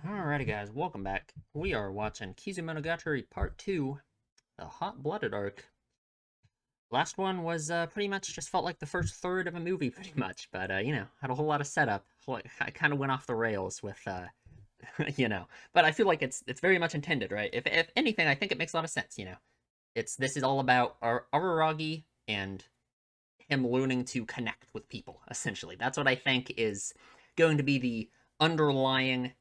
Alrighty guys, welcome back. We are watching Kizumonogatari Part 2, the Hot-Blooded arc. Last one was pretty much just felt like the first third of a movie, pretty much, but, had a whole lot of setup. I kind of went off the rails with, but I feel like it's very much intended, right? If anything, I think it makes a lot of sense. This is all about Araragi and him learning to connect with people, essentially. That's what I think is going to be the underlying,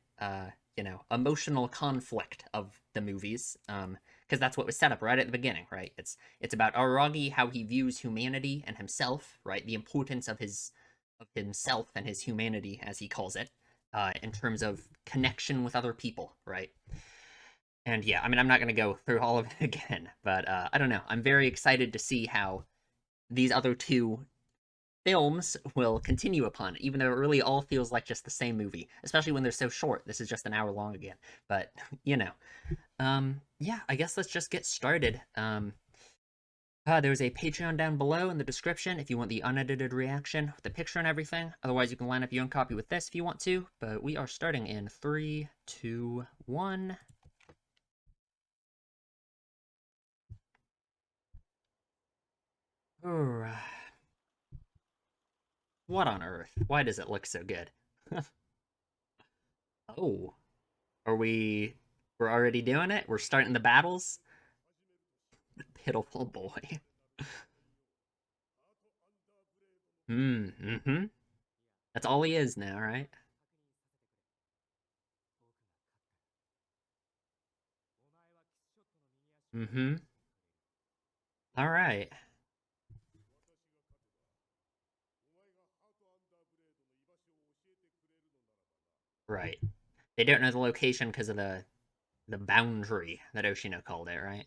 emotional conflict of the movies. Because that's what was set up right at the beginning, right? It's about Araragi, how he views humanity and himself, right? The importance of himself and his humanity, as he calls it, in terms of connection with other people, right? And yeah, I mean, I'm not going to go through all of it again, but I don't know. I'm very excited to see how these other two films will continue upon it, even though it really all feels like just the same movie, especially when they're so short. This is just an hour long again. But, yeah, I guess let's just get started. There's a Patreon down below in the description if you want the unedited reaction with the picture and everything. Otherwise, you can line up your own copy with this if you want to. But we are starting in 3, 2, 1. What on earth? Why does it look so good? Oh, are we're already doing it? We're starting the battles? Pitiful boy. Mm-hmm. That's all he is now, right? Mm-hmm. All right. Right. They don't know the location because of the boundary that Oshino called it, right?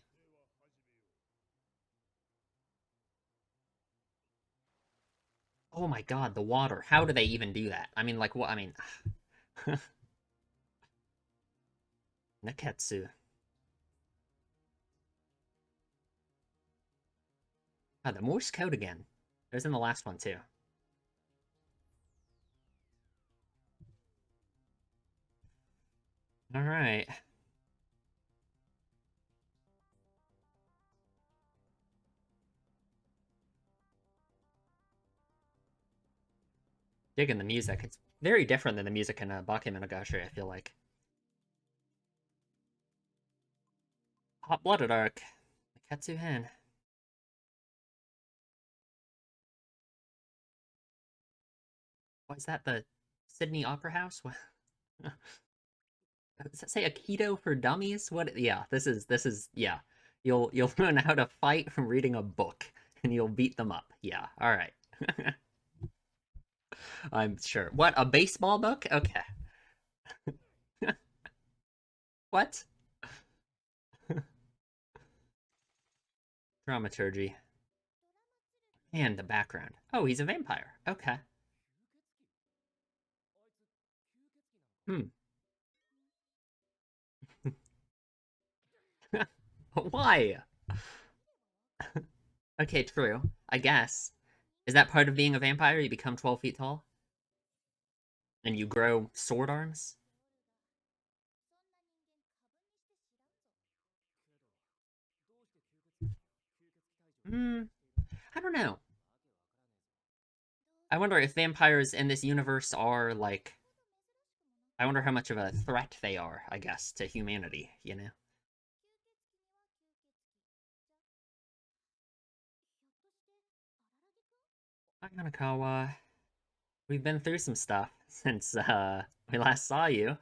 Oh my god, the water. How do they even do that? I mean, like, what? I mean, Nekketsu. Oh, the Morse code again. It was in the last one, too. All right. Digging the music. It's very different than the music in Bakemonogatari, I feel like. Hot-blooded arc. Nekketsu-hen. What is that? The Sydney Opera House? What? Does that say Aikido for dummies? What? Yeah, this is yeah. You'll learn how to fight from reading a book, and you'll beat them up. Yeah, all right. I'm sure. What, a baseball book? Okay. What? Dramaturgy. And the background. Oh, he's a vampire. Okay. Hmm. Why? Okay, true. I guess. Is that part of being a vampire? You become 12 feet tall? And you grow sword arms? Hmm. I don't know. I wonder if vampires in this universe are like, I wonder how much of a threat they are, I guess, to humanity? Ayanakawa, we've been through some stuff since we last saw you.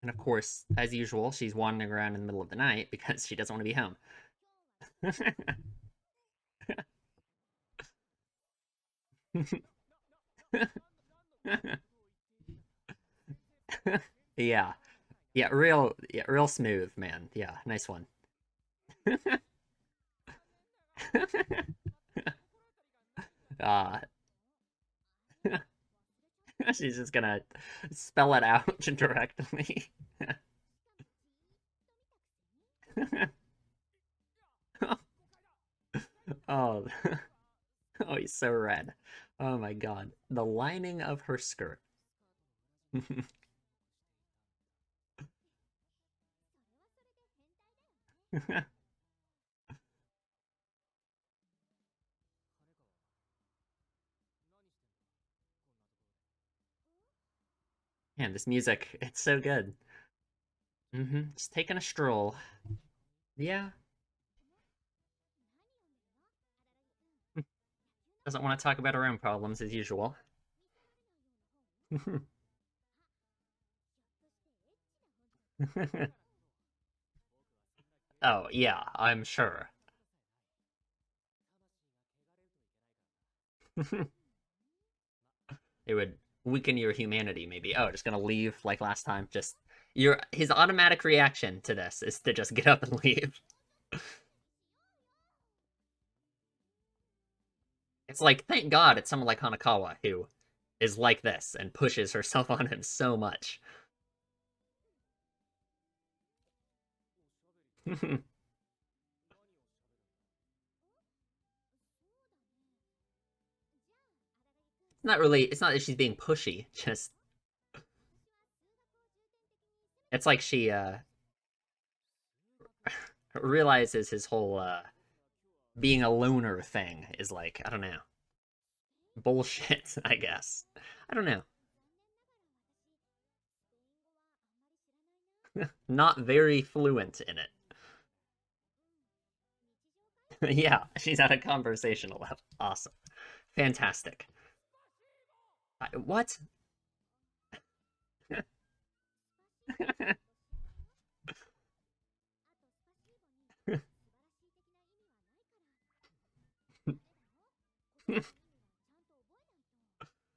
And of course, as usual, she's wandering around in the middle of the night because she doesn't want to be home. Yeah. Yeah, real smooth, man. Yeah, nice one. uh she's just gonna spell it out directly. Oh, oh, he's so red. Oh my god. The lining of her skirt. Man, this music, it's so good. Just taking a stroll. Yeah. Doesn't want to talk about her own problems as usual. Oh, yeah, I'm sure. It would weaken your humanity, maybe. Oh, just gonna leave like last time. Just your his automatic reaction to this is to just get up and leave. It's like, thank God it's someone like Hanakawa who is like this and pushes herself on him so much. It's not really, it's not that she's being pushy, just it's like she realizes his whole being a loner thing is like, I don't know, bullshit, I guess. I don't know. Not very fluent in it. Yeah, she's at a conversational level. Awesome. Fantastic. What?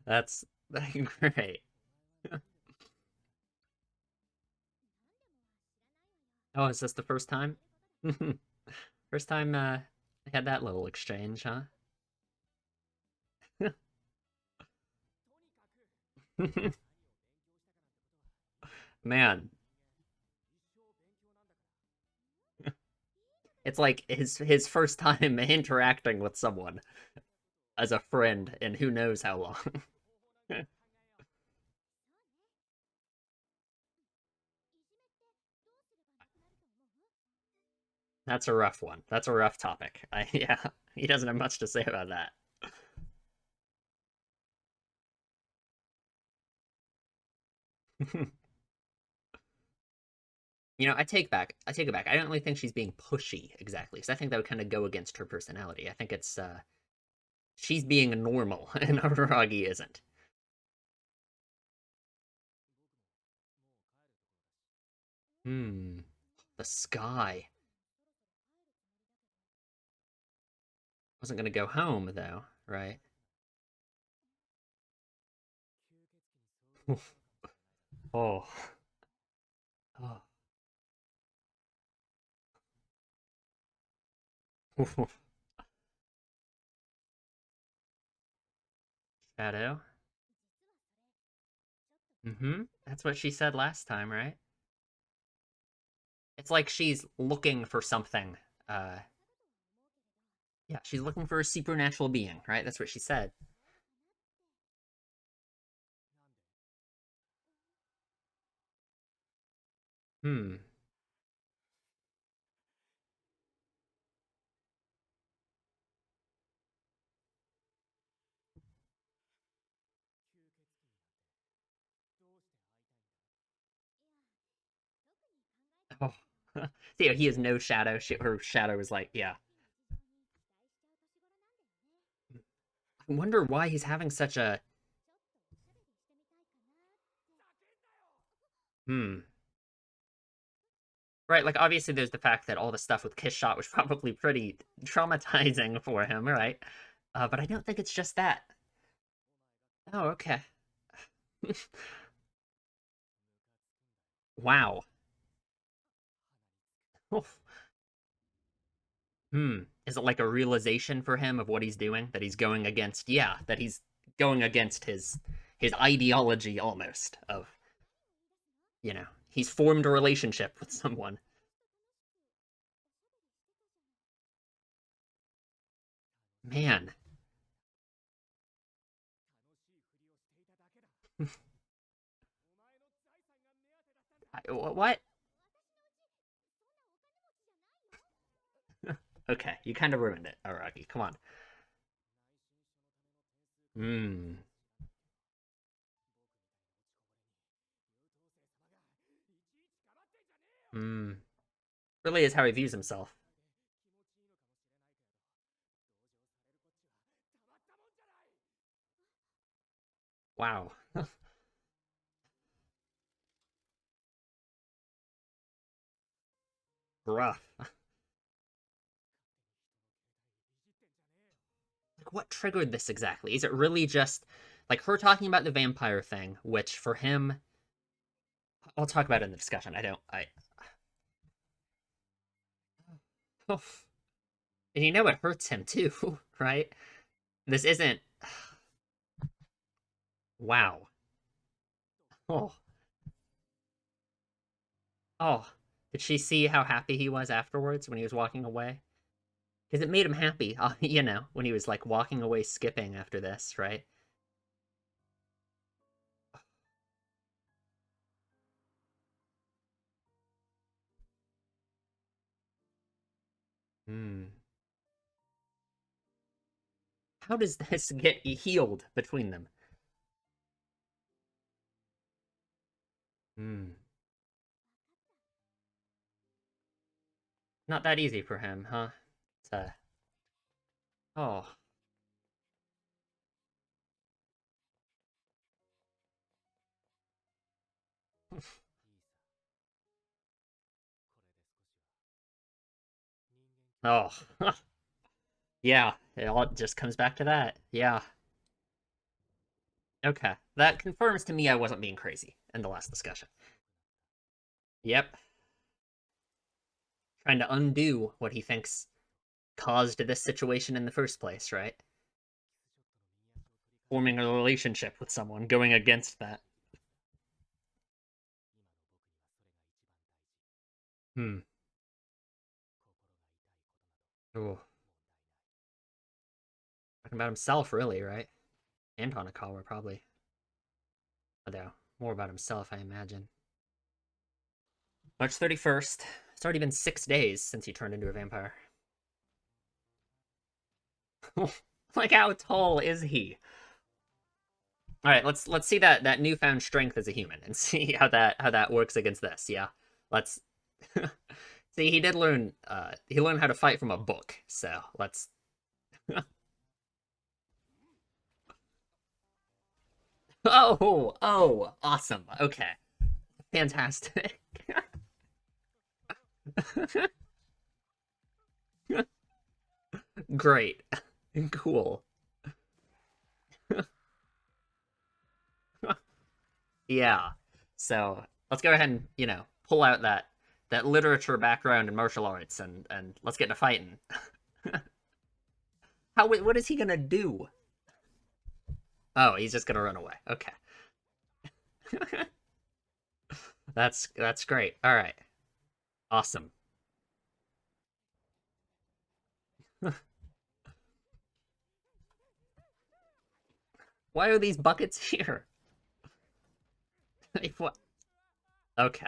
That's great. Oh, is this the first time? First time I had that little exchange, huh? Man, it's like his first time interacting with someone as a friend in who knows how long. That's a rough one. That's a rough topic. Yeah, he doesn't have much to say about that. I take it back. I don't really think she's being pushy exactly, because I think that would kind of go against her personality. I think it's she's being normal, and Araragi isn't. Hmm. The sky wasn't gonna go home though, right? Oh. Oh. Shadow. That's what she said last time, right? It's like she's looking for something. Uh, yeah, she's looking for a supernatural being, right? That's what she said. Hmm. Oh. Yeah, he has no shadow. Her shadow is like, yeah. I wonder why he's having such a. Hmm. Right, like obviously there's the fact that all the stuff with Kiss Shot was probably pretty traumatizing for him, right? But I don't think it's just that. Oh, okay. Wow. Hmm. Is it like a realization for him of what he's doing? That he's going against, yeah, that he's going against his ideology almost of, he's formed a relationship with someone. Man. What? Okay, you kind of ruined it, Araki. Come on. Hmm. Hmm. Really is how he views himself. Wow. Rough. Like, what triggered this exactly? Is it really just like her talking about the vampire thing, which for him, I'll talk about it in the discussion. I don't. Oh, and you know it hurts him too, right? This isn't. Wow. Oh, oh. Did she see how happy he was afterwards when he was walking away? Because it made him happy, when he was like walking away skipping after this, right? Hmm. How does this get healed between them? Hmm. Not that easy for him, huh? It's, oh. Oh. Yeah, it all just comes back to that. Yeah. Okay. That confirms to me I wasn't being crazy in the last discussion. Yep. Trying to undo what he thinks caused this situation in the first place, right? Forming a relationship with someone, going against that. Hmm. Ooh. Talking about himself, really, right? And Hanakawa, probably. Although, more about himself, I imagine. March 31st. It's already been 6 days since he turned into a vampire. Like, how tall is he? All right, let's see that newfound strength as a human and see how that works against this. Yeah, let's see. He learned how to fight from a book. So let's. Oh, awesome. Okay, fantastic. Great, cool. Yeah. So let's go ahead and pull out that literature background in martial arts and let's get to fighting. What is he gonna do? Oh, he's just gonna run away. Okay. That's great. All right. Awesome. Why are these buckets here? Like, what? Okay.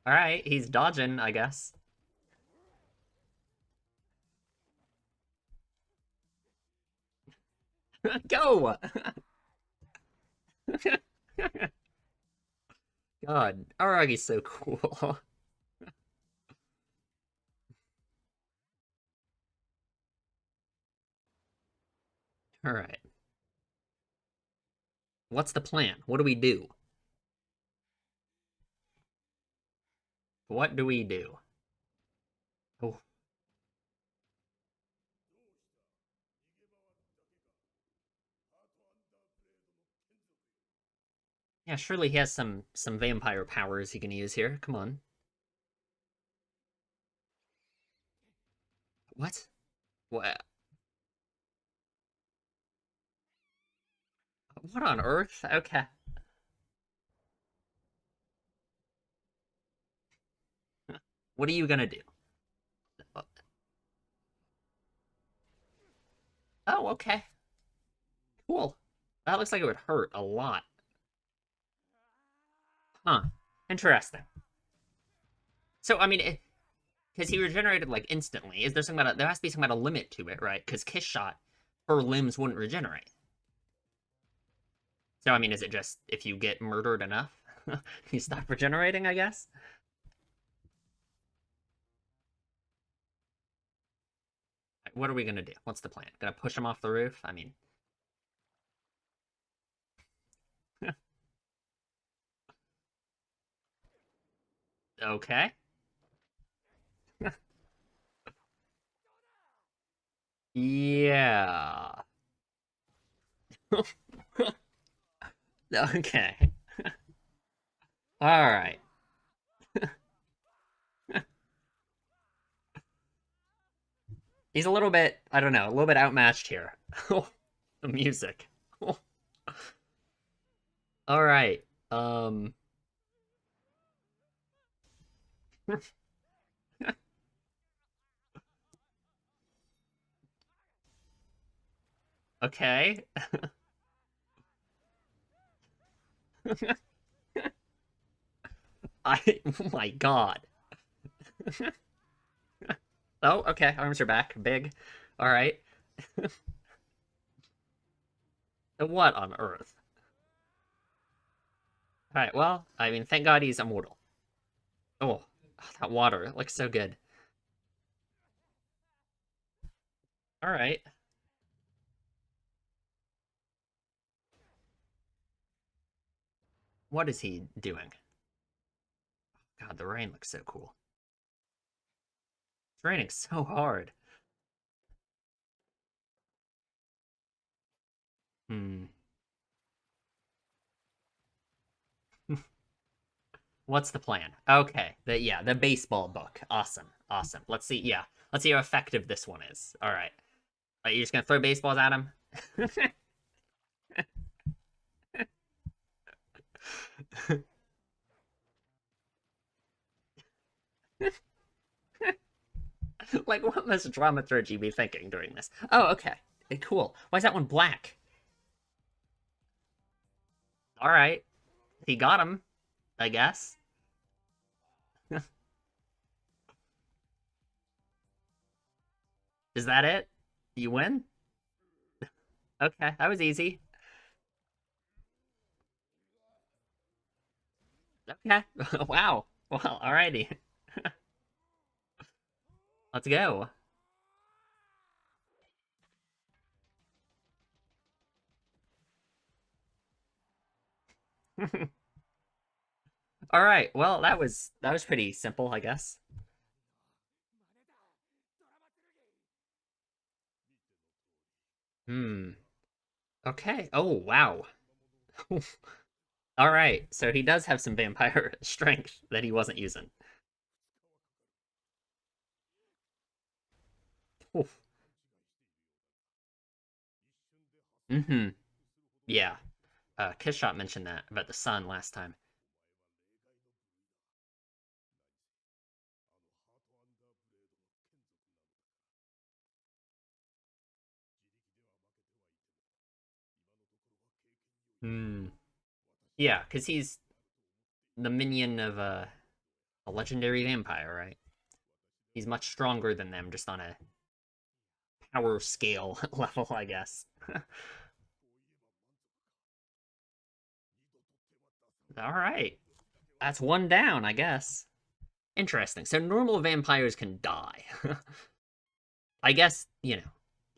All right, he's dodging, I guess. Go. God, Aragi's so cool. All right. What's the plan? What do we do? What do we do? Oh, yeah, surely he has some vampire powers he can use here. Come on. What? What? What on earth? Okay. What are you gonna do? Oh, okay. Cool. That looks like it would hurt a lot. Huh. Interesting. So, I mean, because he regenerated like instantly. Is there something about there has to be some kind of limit to it, right? Because Kiss Shot, her limbs wouldn't regenerate. So, I mean, is it just if you get murdered enough, you stop regenerating? I guess. What are we gonna do? What's the plan? Gonna push him off the roof? I mean, okay. Yeah. Okay. All right. He's a little bit, I don't know, a little bit outmatched here. The music. All right. Um. Okay. Oh my god. Oh, okay. Arms are back. Big. All right. What on earth? All right. Well, I mean, thank God he's immortal. Oh, that water. It looks so good. All right. What is he doing? God, the rain looks so cool. It's raining so hard. Hmm. What's the plan? Okay. The baseball book. Awesome. Awesome. Let's see. Yeah. Let's see how effective this one is. All right. Are you just gonna throw baseballs at him? Like, what must dramaturgy be thinking during this? Oh, okay. Cool. Why is that one black? All right. He got him, I guess. Is that it? You win? Okay, that was easy. Okay. Wow. Well, alrighty. Let's go. All right. Well, that was pretty simple, I guess. Hmm. Okay. Oh, wow. All right. So he does have some vampire strength that he wasn't using. Oof. Mm-hmm. Yeah. Kishot mentioned that about the sun last time. Hmm. Yeah, because he's the minion of a legendary vampire, right? He's much stronger than them, just on a power scale level, I guess. All right. That's one down, I guess. Interesting. So normal vampires can die. I guess,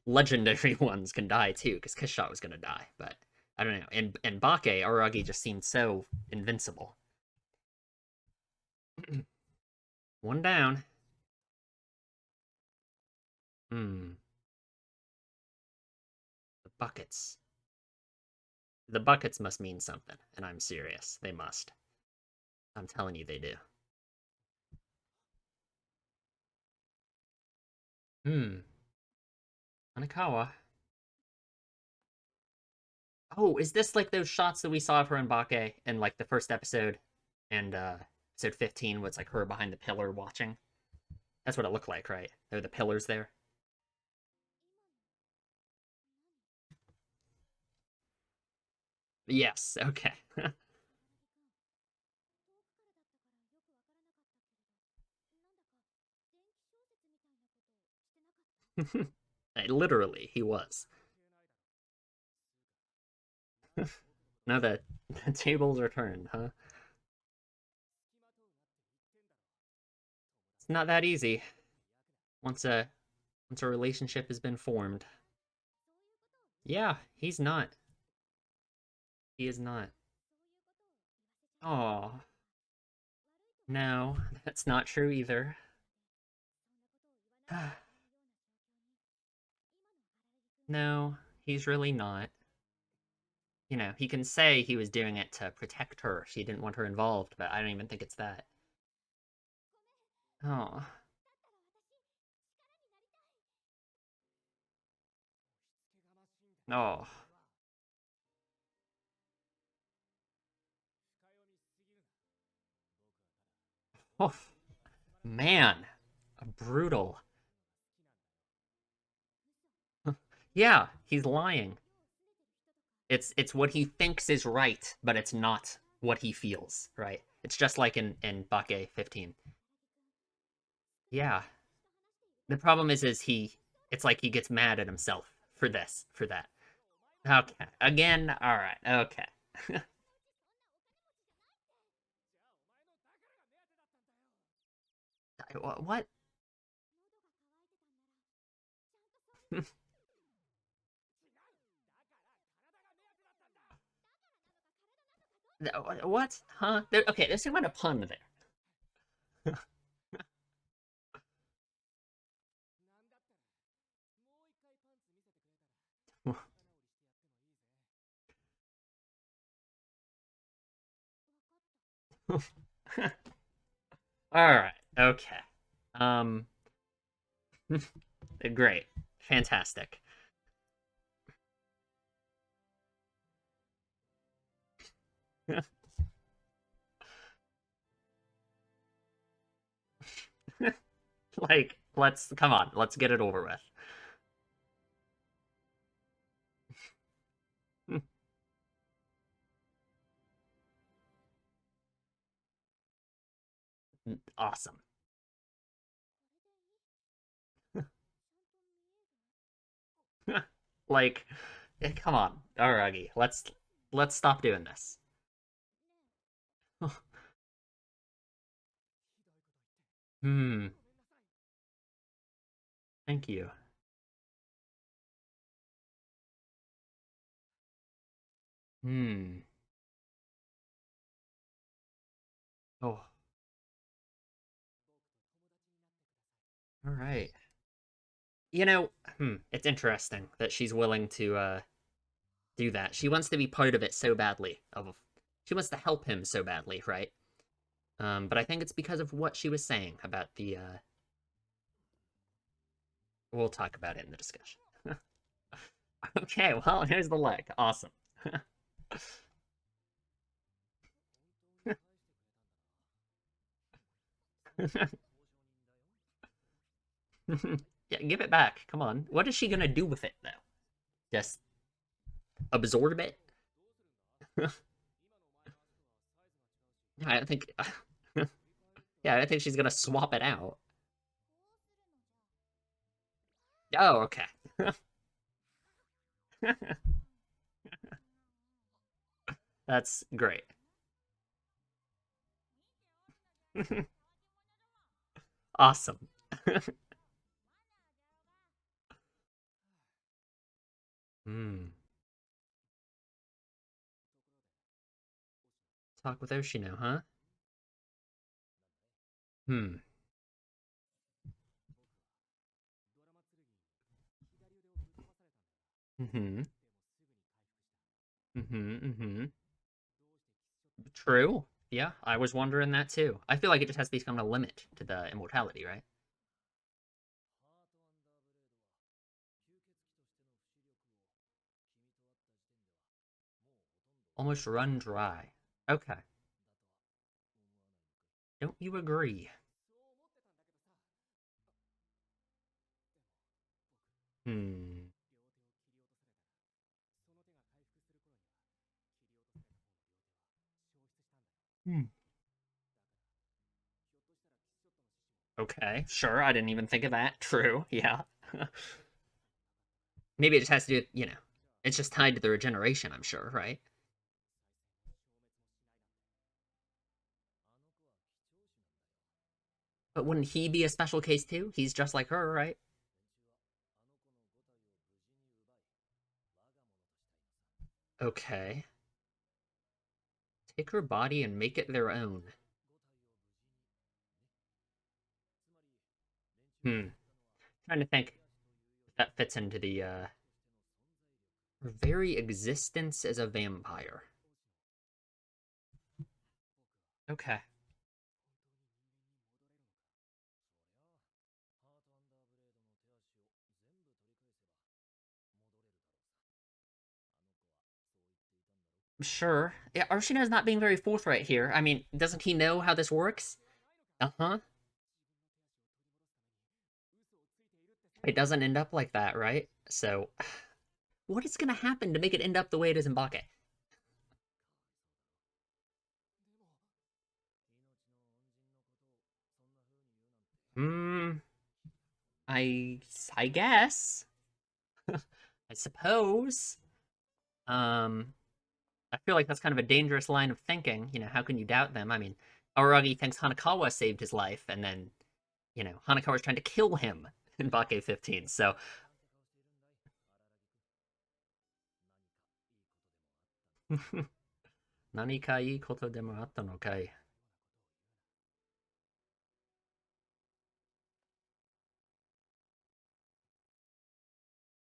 legendary ones can die too, because Kishot was going to die, but I don't know. And Bake, Aragi just seemed so invincible. One down. Hmm. The buckets. The buckets must mean something, and I'm serious. They must. I'm telling you they do. Hmm. Anikawa. Oh, is this like those shots that we saw of her and Bake in like the first episode and episode 15 was like her behind the pillar watching? That's what it looked like, right? There were the pillars there. Yes, okay. Literally, he was. Now that the tables are turned, huh? It's not that easy. Once a once a relationship has been formed. Yeah, he's not. He is not. Oh, no, that's not true either. No, he's really not. You know, he can say he was doing it to protect her. She didn't want her involved, but I don't even think it's that. Oh. Oh. Oh, man. Brutal. Yeah, he's lying. It's what he thinks is right, but it's not what he feels, right? It's just like in Bake 15. Yeah. The problem is he it's like he gets mad at himself for this, for that. Okay. Again, all right. Okay. What? What? Huh? Okay, there's some kind of pun there. All right. Okay. Um. Great. Fantastic. Like, let's come on. Let's get it over with. Awesome. Like, come on, Aragi. Let's stop doing this. Hmm. Thank you. Hmm. Oh. All right. You know, it's interesting that she's willing to do that. She wants to be part of it so badly. She wants to help him so badly, right? But I think it's because of what she was saying about the we'll talk about it in the discussion. Okay, well, here's the leg. Awesome. Yeah, give it back. Come on. What is she gonna do with it though? Just absorb it? I don't think. Yeah, I don't think she's gonna swap it out. Oh, okay. That's great. Awesome. Hmm. Talk with Oshino, huh? Hmm. Mm-hmm. Mm-hmm. Mm-hmm. True. Yeah, I was wondering that too. I feel like it just has to become a limit to the immortality, right? Almost run dry. Okay. Don't you agree? Hmm. Hmm. Okay, sure. I didn't even think of that. True. Yeah. Maybe it just has to do, it's just tied to the regeneration, I'm sure, right? But wouldn't he be a special case too? He's just like her, right? Okay. Take her body and make it their own. Hmm. Trying to think if that fits into the her very existence as a vampire. Okay. Sure. Yeah, Arshina's not being very forthright here. I mean, doesn't he know how this works? Uh-huh. It doesn't end up like that, right? So, what is gonna happen to make it end up the way it is in Bake? Hmm. I I guess. I suppose. Um, I feel like that's kind of a dangerous line of thinking. How can you doubt them? I mean, Aragi thinks Hanakawa saved his life, and then, Hanakawa's trying to kill him in Bake 15. So, 何かいいことでもあったのかい?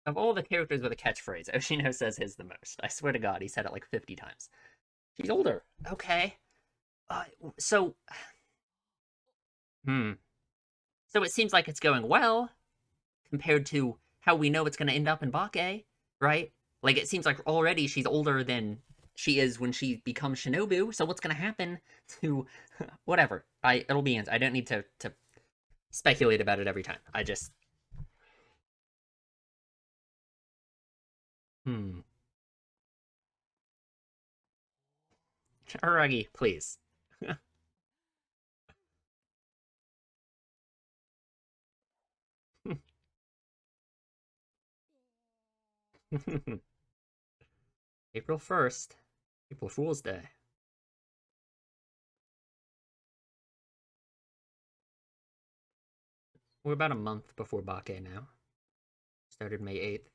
Of all the characters with a catchphrase, Oshino says his the most. I swear to God, he said it like 50 times. She's older. Okay. Uh, so, hmm. So it seems like it's going well compared to how we know it's going to end up in Bake, right? Like it seems like already she's older than she is when she becomes Shinobu. So what's going to happen to whatever? It'll be. I don't need to speculate about it every time. I just hmm. Aragi, please. April 1st, April Fool's Day. We're about a month before Bake now. Started May 8th.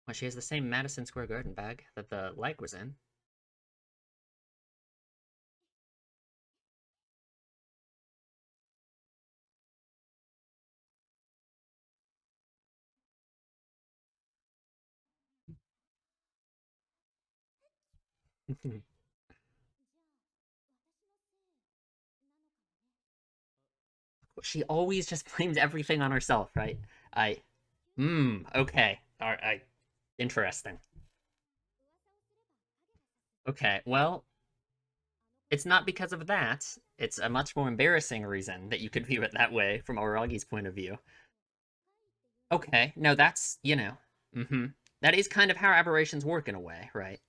Well, she has the same Madison Square Garden bag that the leg was in. She always just blames everything on herself, right? I, okay. All right, interesting. Okay, well, it's not because of that. It's a much more embarrassing reason that you could view it that way from Aragi's point of view. Okay, no, that's, mm-hmm. That is kind of how aberrations work in a way, right?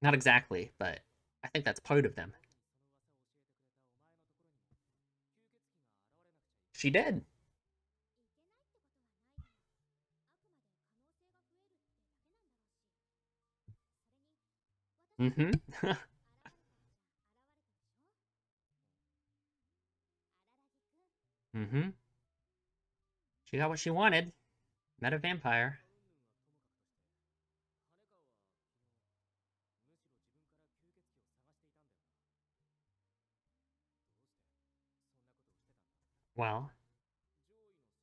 Not exactly, but I think that's part of them. She did. Mm-hmm. Mm-hmm. She got what she wanted. Met a vampire. Well.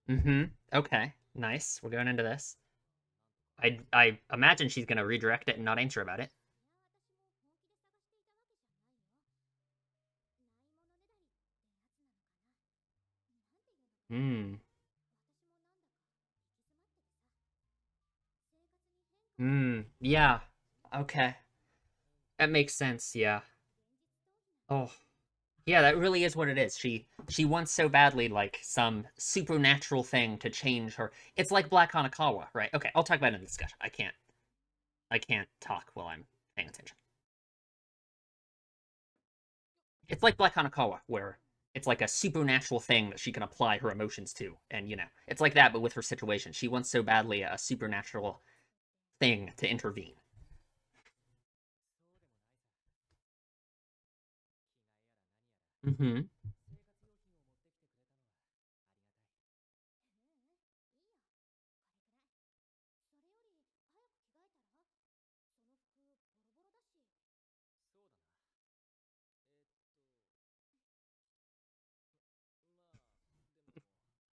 Mm-hmm. Okay. Nice. We're going into this. I imagine she's gonna redirect it and not answer about it. Hmm. Hmm. Yeah. Okay. That makes sense. Yeah. Oh. Yeah, that really is what it is. She wants so badly like some supernatural thing to change her. It's like Black Hanakawa, right? Okay, I'll talk about it in the discussion. I can't talk while I'm paying attention. It's like Black Hanakawa, where it's like a supernatural thing that she can apply her emotions to, and it's like that, but with her situation. She wants so badly a supernatural thing to intervene. Mm-hmm.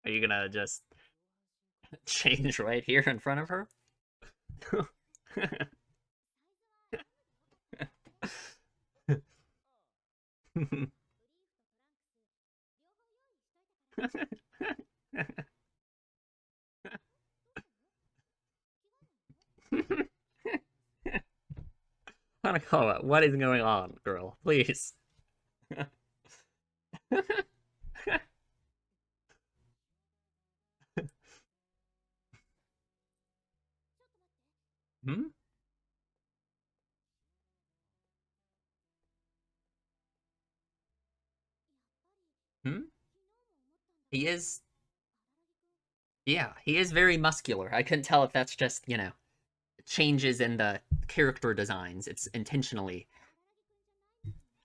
Are you gonna just change right here in front of her? Hanakawa, what is going on, girl? Please. Hmm? Hmm? He is, yeah, he is very muscular. I couldn't tell if that's just, changes in the character designs. It's intentionally.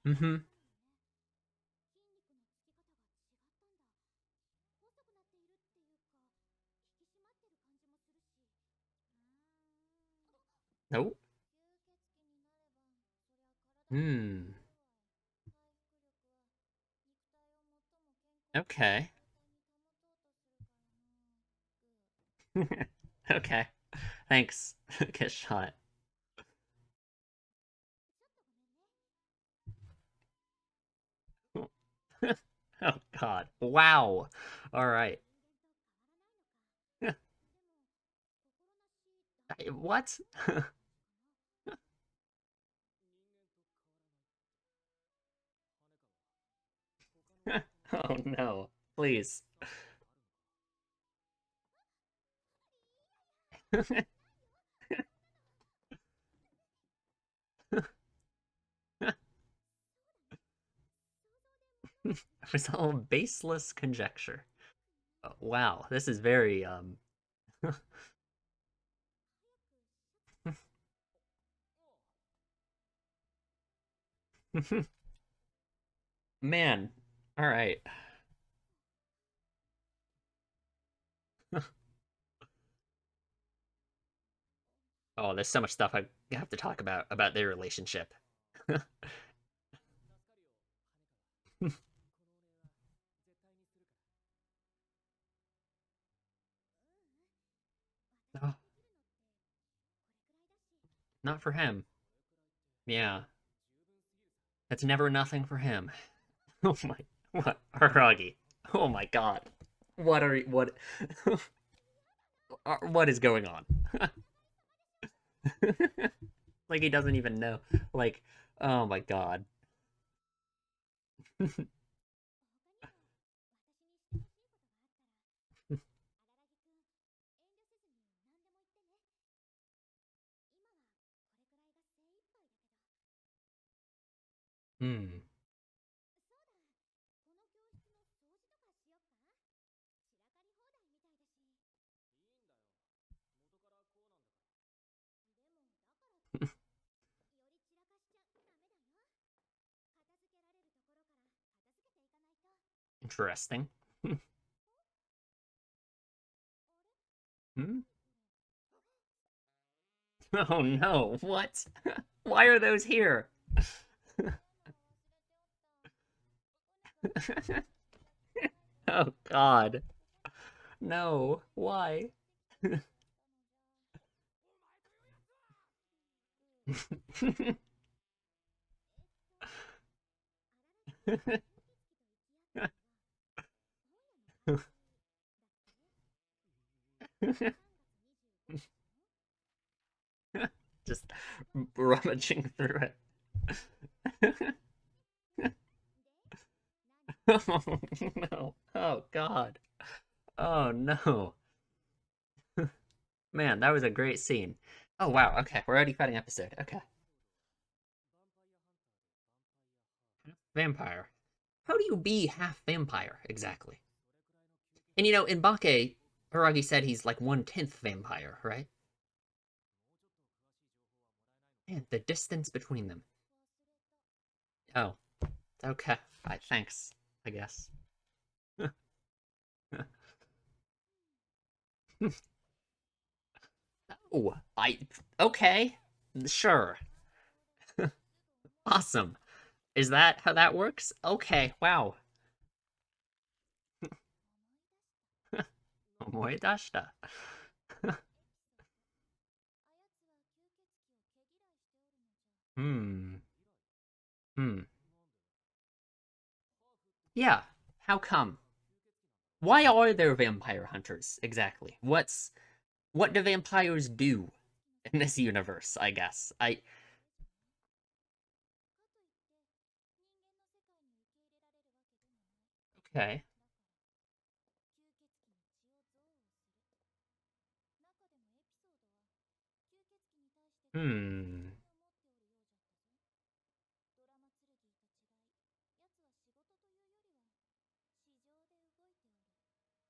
Mm-hmm. Nope. Hmm. Okay. Okay. Thanks. Get shot. Oh God. Wow. All right. What? Oh no. Please. It was all baseless conjecture. Oh, wow. This is very man. All right. Oh, there's so much stuff I have to talk about their relationship. Oh, not for him. Yeah. It's never nothing for him. Oh my, what, Aragi? Oh my God, what is going on? Like he doesn't even know. Like, oh my God. Hmm. Interesting. Hmm? Oh no, what? Why are those here? Oh God. No, why? Just rummaging through it. Oh no. Oh god. Oh no. Man, that was a great scene. Oh wow, okay, we're already fighting episode. Okay. Vampire. How do you be half vampire, exactly? And in Bake, Haragi said he's like 1/10 vampire, right? Man, the distance between them. Oh, okay. Right, thanks, I guess. Oh, okay. Sure. Awesome. Is that how that works? Okay, wow. Omoedashita. Hmm. Hmm. Yeah. How come? Why are there vampire hunters exactly? What do vampires do in this universe, I guess? Okay. Hmm.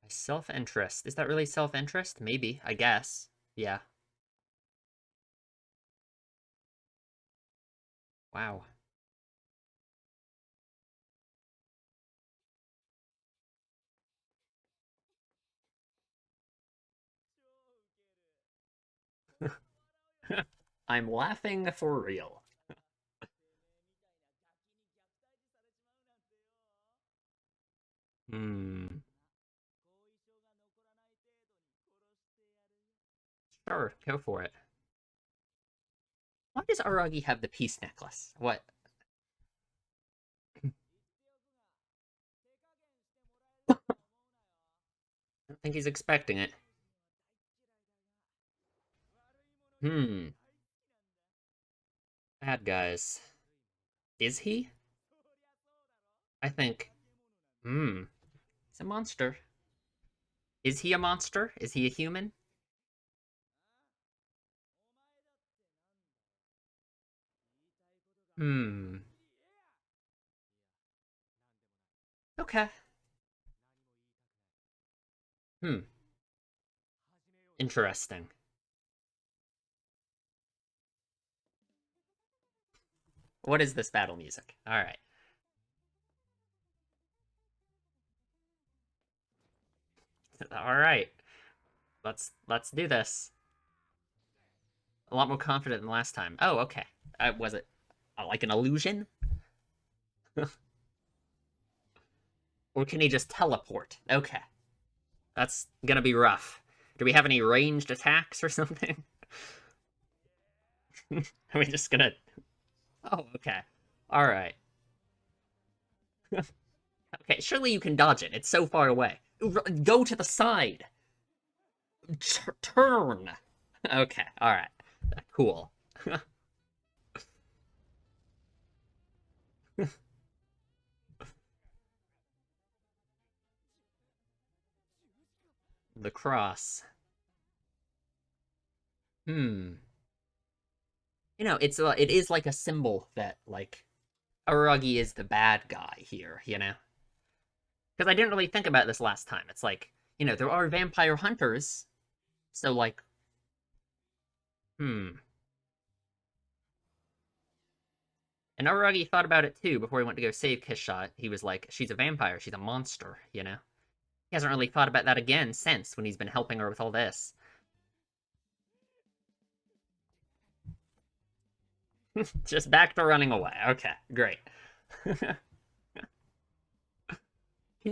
Self-interest. Is that really self-interest? Maybe, I guess. Yeah. Wow. I'm laughing for real. Hmm. Sure, go for it. Why does Aragi have the peace necklace? What? I don't think he's expecting it. Hmm. Bad guys. Is he? I think. Hmm. He's a monster. Is he a monster? Is he a human? Hmm. Okay. Hmm. Interesting. What is this battle music? All right. All right. Let's do this. A lot more confident than last time. Oh, okay. Was it like an illusion? Or can he just teleport? Okay. That's gonna be rough. Do we have any ranged attacks or something? Are we just gonna... Oh, okay. Alright. Okay, surely you can dodge it. It's so far away. Go to the side. Turn. Okay, alright. Cool. The cross. Hmm. It is like a symbol that, like, Aragi is the bad guy here, you know? Because I didn't really think about this last time. It's like, there are vampire hunters, so, like, hmm. And Aragi thought about it too before he went to go save Kishot. He was like, she's a vampire, she's a monster, you know? He hasn't really thought about that again since when he's been helping her with all this. Just back to running away. Okay, great. Can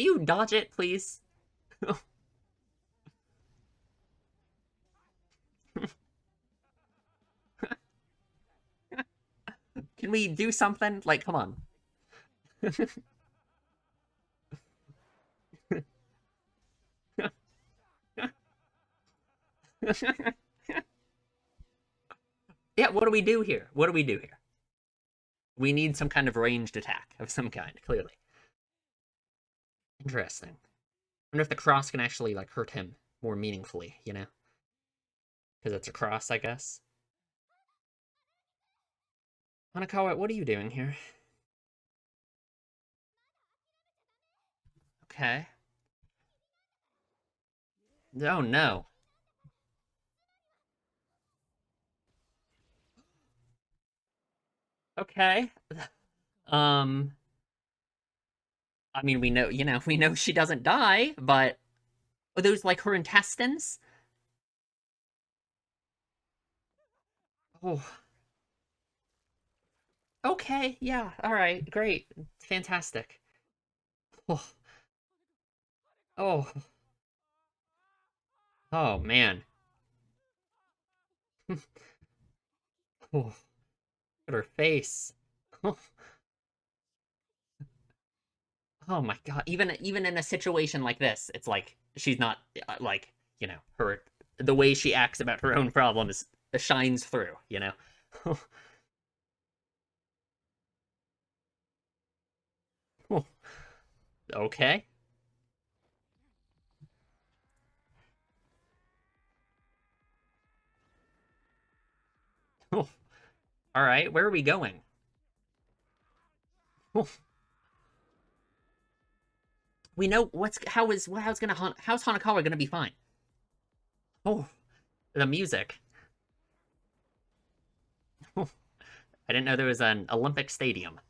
you dodge it, please? Can we do something? Like, come on. Yeah, what do we do here? What do we do here? We need some kind of ranged attack of some kind, clearly. Interesting. I wonder if the cross can actually, like, hurt him more meaningfully, you know? Because it's a cross, I guess. Hanakawa, what are you doing here? Okay. Oh, no. Okay. Um, I mean, we know, we know she doesn't die, but are those like her intestines? Oh, okay. Yeah. All right. Great. Fantastic. Oh, oh, oh man. Oh, at her face. Oh, oh my God. Even in a situation like this, it's like she's not like, her the way she acts about her own problems shines through, you know. Okay. All right. Where are we going? We know how's Hanakawa gonna be fine. Oh, the music. I didn't know there was an Olympic stadium.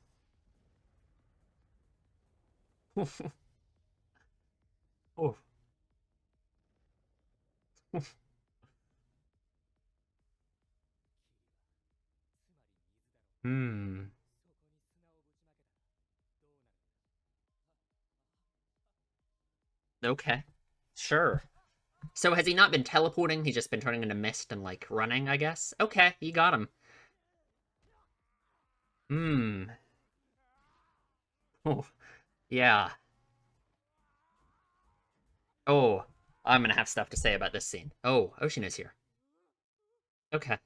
Oh, hmm. Okay. Sure. So has he not been teleporting? He's just been turning into mist and like running, I guess. Okay, you got him. Hmm. Oh, yeah. Oh, I'm gonna have stuff to say about this scene. Oh, Ocean is here. Okay.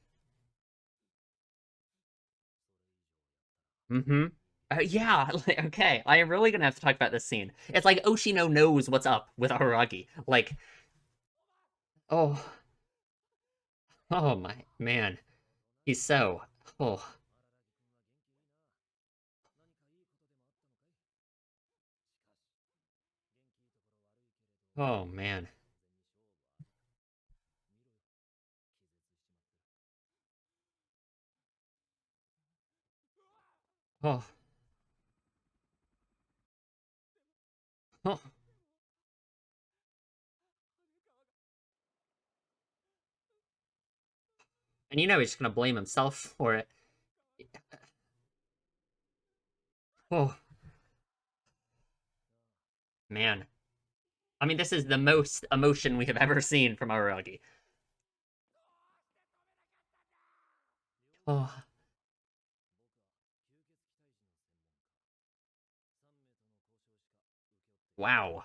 Mm-hmm. Yeah, okay. I am really gonna have to talk about this scene. It's like Oshino knows what's up with Araragi. Like, oh, oh my man. He's so, oh, oh man. Oh, oh. And he's just gonna blame himself for it. Oh, man. I mean, this is the most emotion we have ever seen from Araragi. Oh, wow.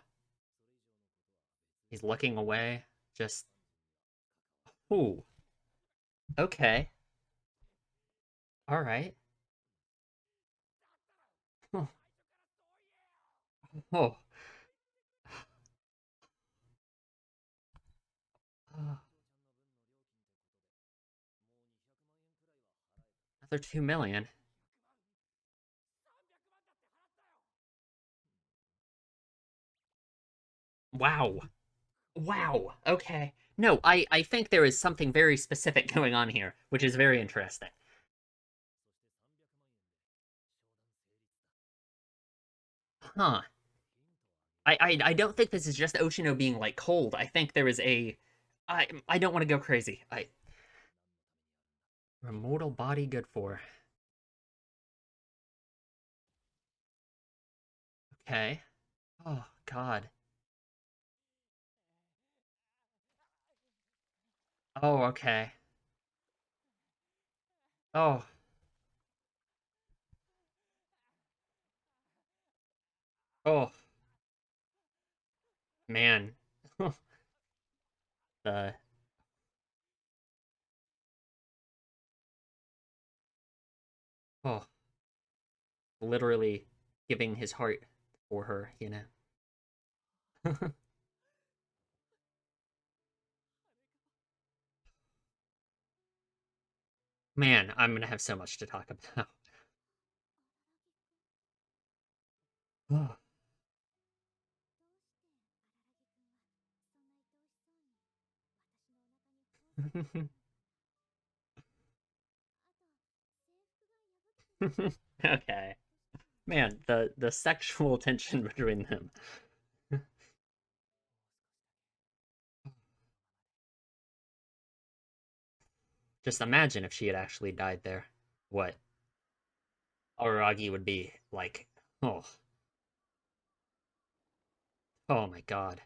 He's looking away. Just, ooh, okay. All right. Oh, oh, oh. Another 2 million. Wow. Wow. Okay. No, I think there is something very specific going on here, which is very interesting. Huh. I don't think this is just Oshino being like cold. I think there is a I don't want to go crazy. I Immortal body good for. Okay. Oh God. Oh, okay. Oh, oh man. the oh Literally giving his heart for her. Man, I'm gonna have so much to talk about. Okay. Man, the sexual tension between them. Just imagine if she had actually died there. What Araragi would be like. Oh, oh my god.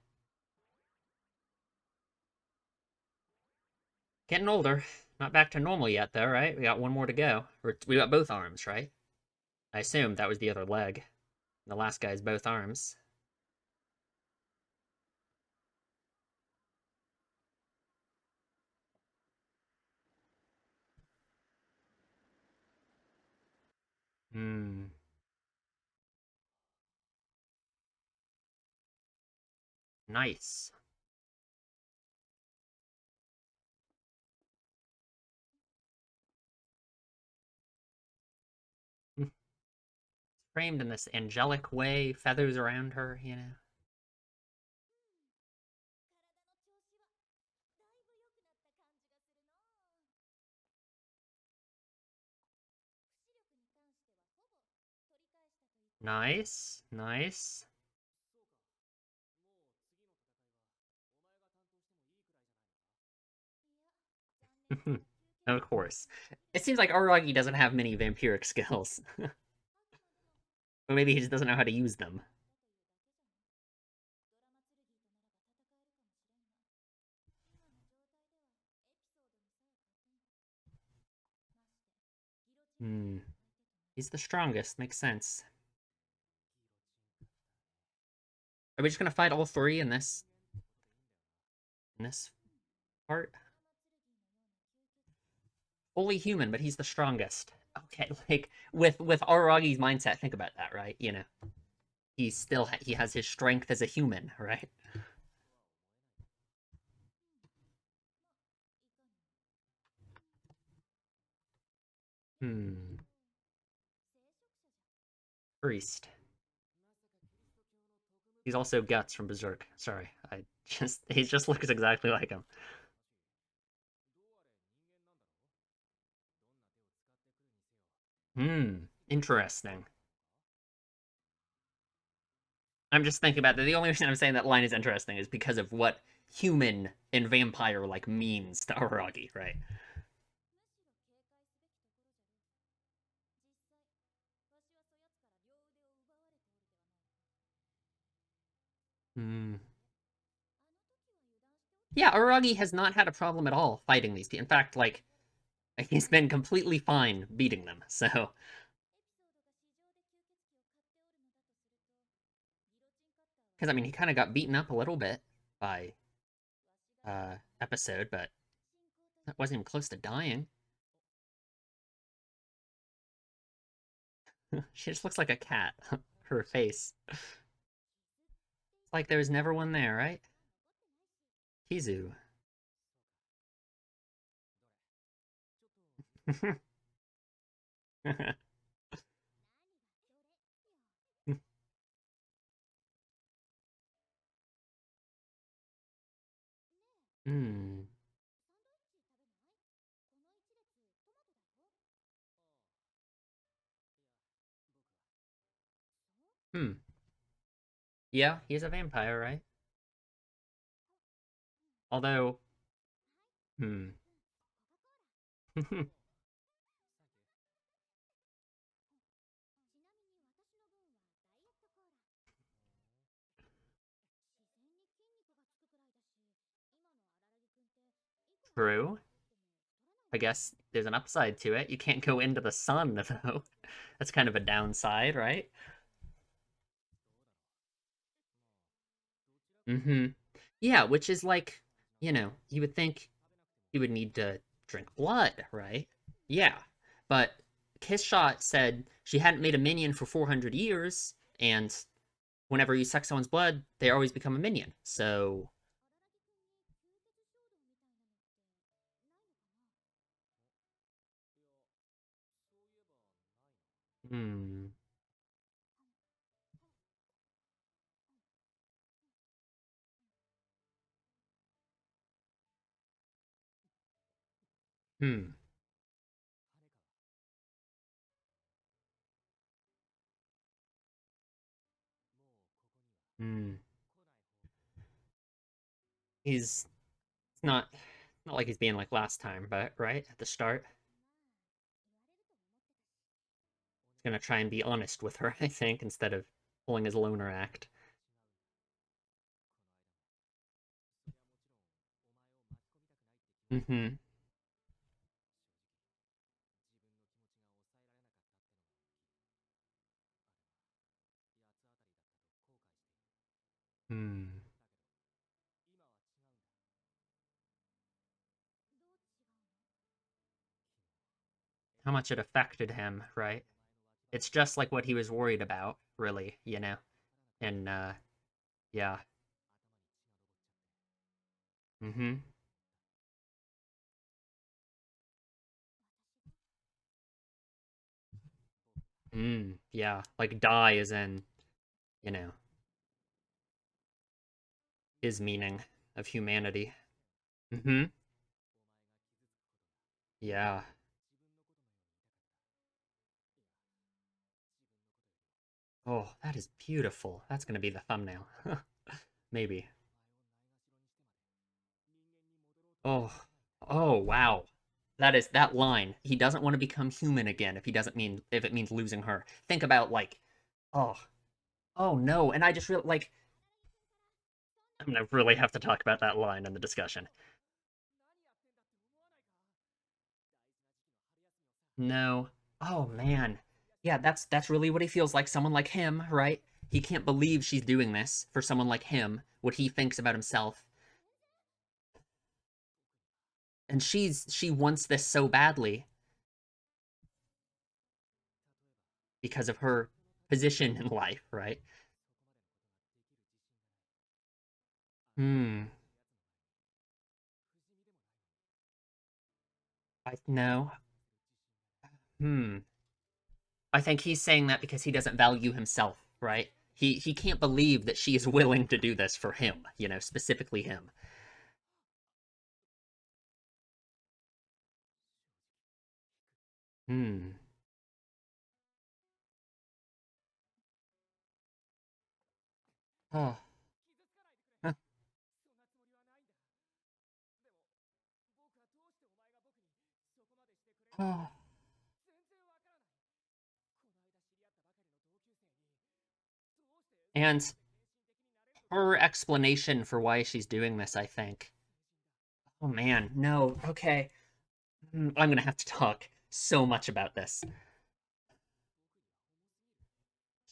Getting older. Not back to normal yet, though, right? We got one more to go. We got both arms, right? I assumed that was the other leg. The last guy's both arms. Hmm. Nice. Framed in this angelic way, feathers around her, you know. Nice, nice. Of course. It seems like Araragi doesn't have many vampiric skills. Or maybe he just doesn't know how to use them. Hmm. He's the strongest, makes sense. Are we just gonna fight all three in this part? Fully human, but he's the strongest. Okay, like with Aragi's mindset, think about that, right? You know, he has his strength as a human, right? Hmm. Priest. He's also Guts from Berserk. Sorry, I just he just looks exactly like him. Hmm. Interesting. I'm just thinking about that. The only reason I'm saying that line is interesting is because of what human and vampire like means to Aragi, right? Hmm. Yeah, Aragi has not had a problem at all fighting these people. In fact, like he's been completely fine beating them. So, because I mean, he kind of got beaten up a little bit by episode, but that wasn't even close to dying. She just looks like a cat. Her face. It's like there was never one there, right? Kizu. Hmm. Hmm. Yeah, he's a vampire, right? Although, hmm. True. I guess there's an upside to it. You can't go into the sun, though. That's kind of a downside, right? Mm-hmm. Yeah, which is like, you would think he would need to drink blood, right? Yeah. But Kiss Shot said she hadn't made a minion for 400 years, and whenever you suck someone's blood, they always become a minion. So, hmm, hmm, hmm. He's not like he's being like last time, but right at the start, he's gonna try and be honest with her, I think, instead of pulling his loner act. Mm-hmm. Hmm. How much it affected him, right? It's just like what he was worried about, really, you know? And, yeah. Mm-hmm. Yeah. Like, die is in, you know, his meaning of humanity. Mm-hmm. Yeah. Oh, that is beautiful. That's gonna be the thumbnail. Maybe. Oh. Oh, wow. That is that line. He doesn't want to become human again if it means losing her. Think about like, oh, oh no. And I just feel like I'm gonna really have to talk about that line in the discussion. No. Oh man. Yeah, that's really what he feels like. Someone like him, right? He can't believe she's doing this for someone like him, what he thinks about himself. And she wants this so badly because of her position in life, right? Hmm. I no. Hmm. I think he's saying that because he doesn't value himself, right? He can't believe that she is willing to do this for him, specifically him. Hmm. Oh. Oh. And her explanation for why she's doing this, I think. Oh man, no. Okay. I'm gonna have to talk so much about this.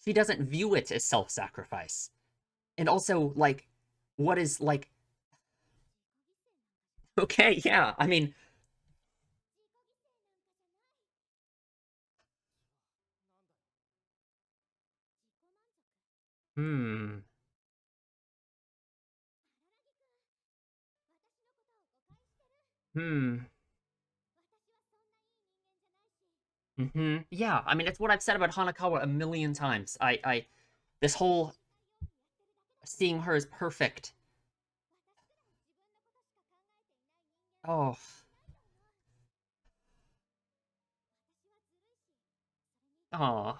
She doesn't view it as self-sacrifice. And also, like, what is like okay, yeah. I mean, hmm. Hmm. Yeah, I mean, it's what I've said about Hanakawa a million times. This whole seeing her as perfect. Oh, oh,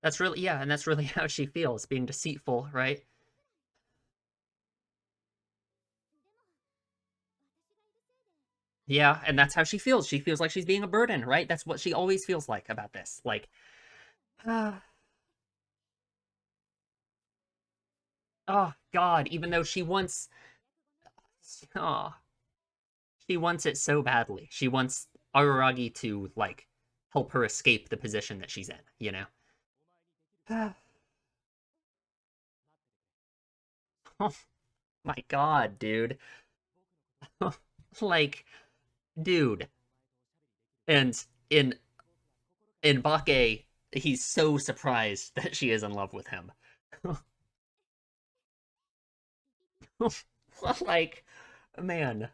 that's really yeah, and that's really how she feels, being deceitful, right? Yeah, and that's how she feels. She feels like she's being a burden, right? That's what she always feels like about this. Like, ah, oh God, even though oh, she wants it so badly. She wants Araragi to like help her escape the position that she's in. Oh my God, dude. Like, dude. And in Bake, he's so surprised that she is in love with him. Like, man.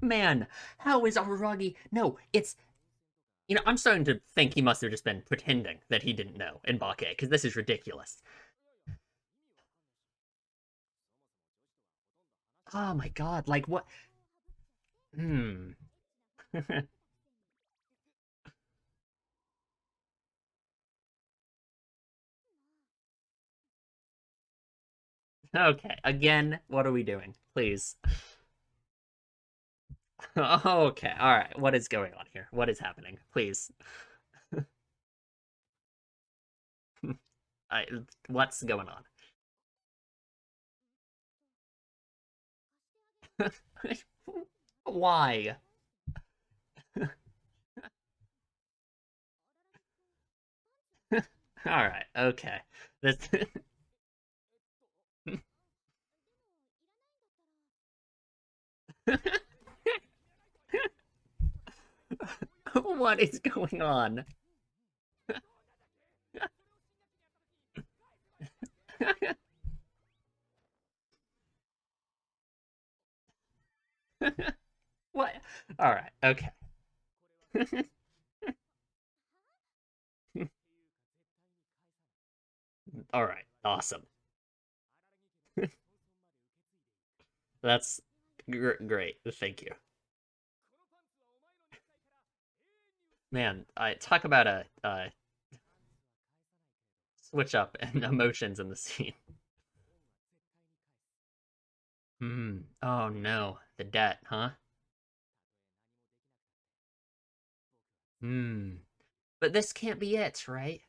Man, how is Araragi? No, it's I'm starting to think he must have just been pretending that he didn't know in Bake, because this is ridiculous. Oh my god, like what? Hmm. Okay, again, what are we doing? Please. Okay, alright, what is going on here? What is happening? Please. I, what's going on? Why? Alright, okay. This what is going on? What? Alright, okay. Alright, awesome. That's great. Thank you. Man, I talk about a switch up and emotions in the scene. Hmm. Oh no, the debt, huh? Hmm. But this can't be it, right?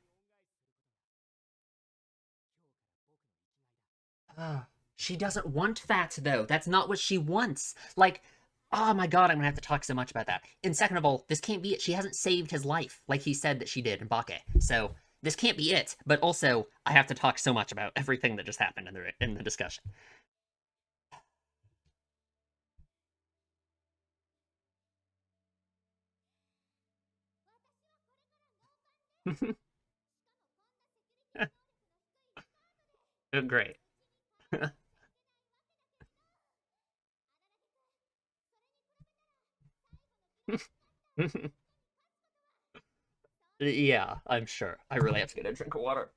She doesn't want that though. That's not what she wants. Like, oh my god, I'm gonna have to talk so much about that. And second of all, this can't be it. She hasn't saved his life like he said that she did in Bake. So this can't be it. But also, I have to talk so much about everything that just happened in the discussion. Great. Yeah, I'm sure. I really have to get a drink of water.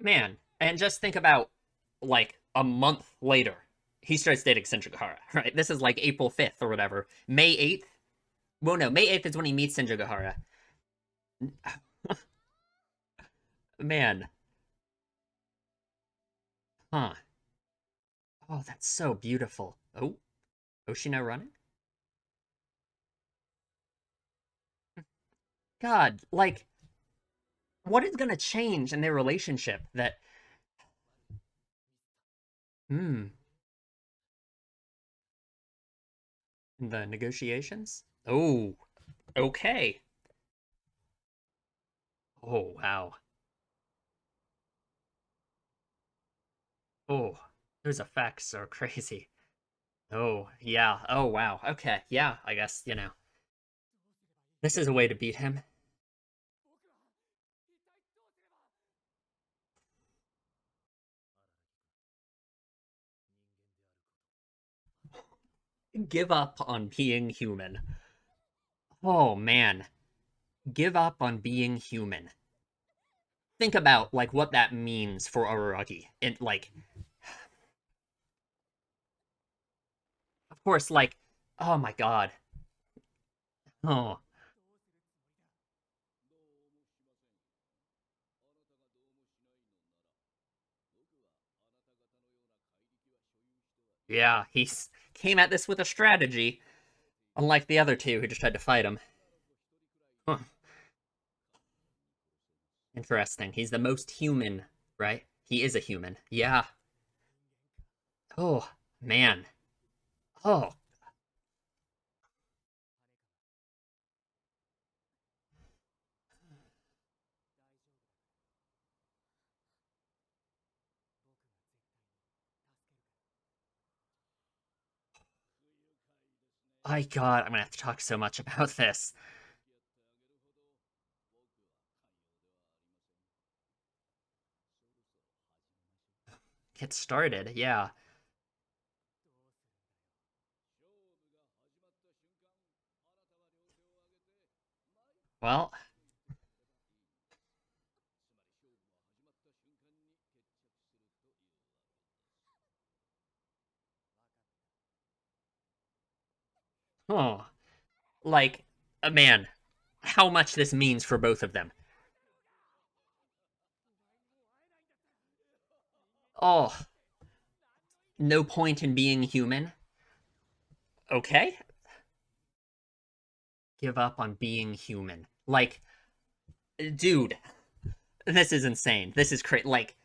Man, and just think about like a month later, he starts dating Senjugahara, right? This is like April 5th or whatever. May 8th. Well, no, May 8th is when he meets Senjugahara. Man, huh. Oh, that's so beautiful. Oh, Oshina running? God, like, what is gonna change in their relationship that, hmm, the negotiations? Oh, okay. Oh, wow. Oh, those effects are crazy. Oh, yeah. Oh, wow. Okay, yeah, I guess, this is a way to beat him. Give up on being human. Oh, man. Give up on being human. Think about, like, what that means for Araragi. And, like, of course, like, oh my god. Oh, yeah, he's came at this with a strategy, unlike the other two who just tried to fight him. Huh. Interesting. He's the most human, right? He is a human. Yeah. Oh, man. Oh, my God, I'm gonna have to talk so much about this. Get started, yeah. Well, oh, like, man, how much this means for both of them. Oh, no point in being human. Okay? Give up on being human. Like, dude, this is insane. This is crazy. Like,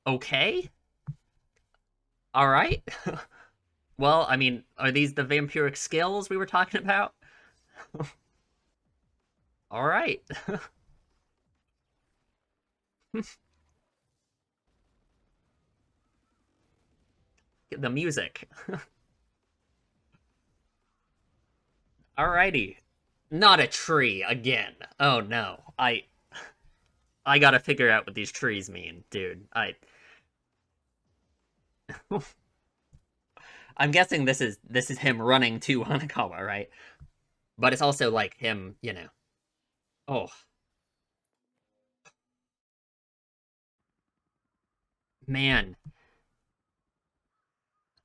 okay? All right. Well, I mean, are these the vampiric skills we were talking about? All right. The music. Alrighty. Not a tree again. Oh no. I gotta figure out what these trees mean, dude. I'm guessing this is him running to Hanakawa, right? But it's also like him, Oh, man.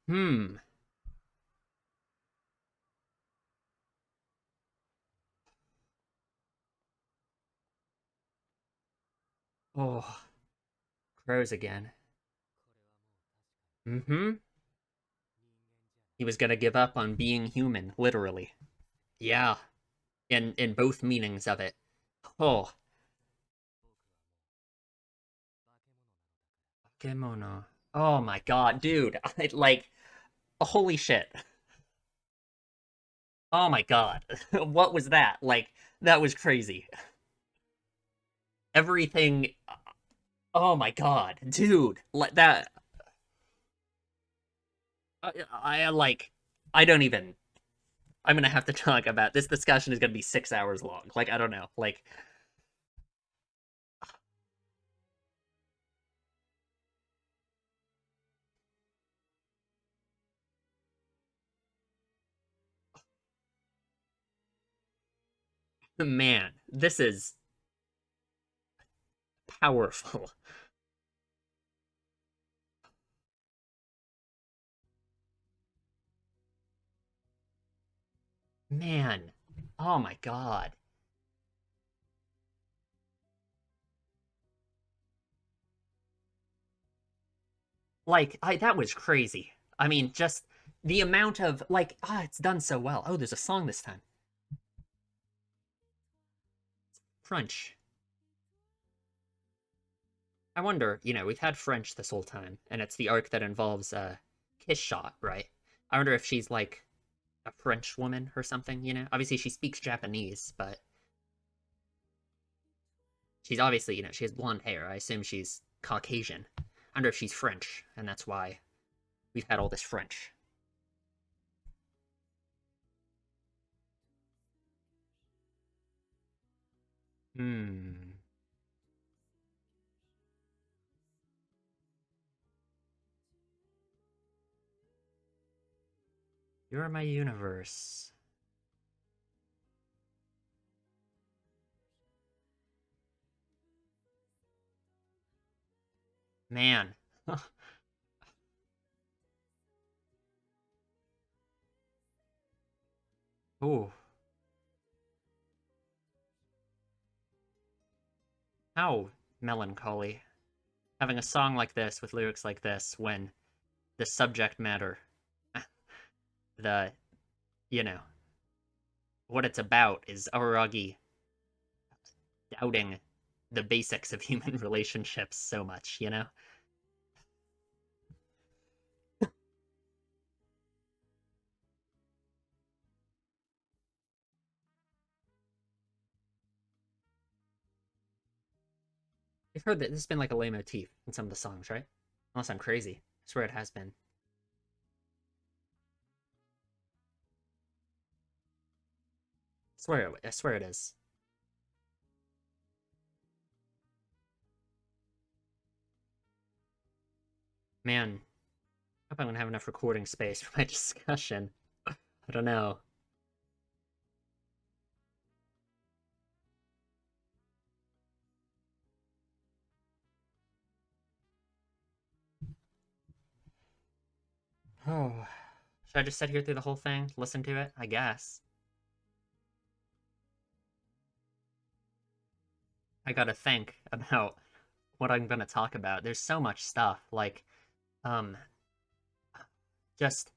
Hmm. Oh, crows again. Mm-hmm. He was gonna give up on being human, literally. Yeah. In both meanings of it. Oh, Kemono. Oh my god, dude. Holy shit. Oh my god. What was that? Like, that was crazy. Everything. Oh my god, dude. Like that. I like. I don't even. I'm gonna have to talk about this. Discussion is gonna be 6 hours long. Like, I don't know. Like, man, this is powerful. Man. Oh my god. Like, that was crazy. I mean, just the amount of it's done so well. Oh, there's a song this time. French. I wonder, we've had French this whole time, and it's the arc that involves Kiss Shot, right? I wonder if she's like a French woman or something, Obviously she speaks Japanese, but she's obviously, she has blonde hair. I assume she's Caucasian. I wonder if she's French, and that's why we've had all this French. Hmm. You're my universe. Man. Oh, how melancholy. Having a song like this with lyrics like this when the subject matter, the, you know, what it's about is Araragi doubting the basics of human relationships so much, You've heard that this has been like a leitmotif in some of the songs, right? Unless I'm crazy. I swear it has been. I swear it is. Man, I hope I'm gonna have enough recording space for my discussion. I don't know. Oh, should I just sit here through the whole thing, listen to it? I guess. I gotta think about what I'm gonna talk about. There's so much stuff. Like, um, just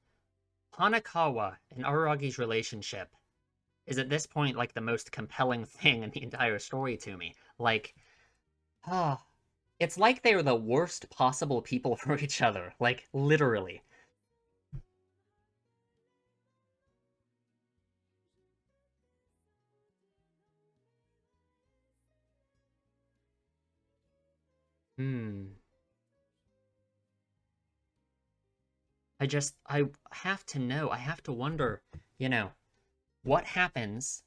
Hanakawa and Aragi's relationship is at this point like the most compelling thing in the entire story to me. Like, ah, it's like they were the worst possible people for each other. Like, literally. Hmm. I have to know. I have to wonder, you know, what happens.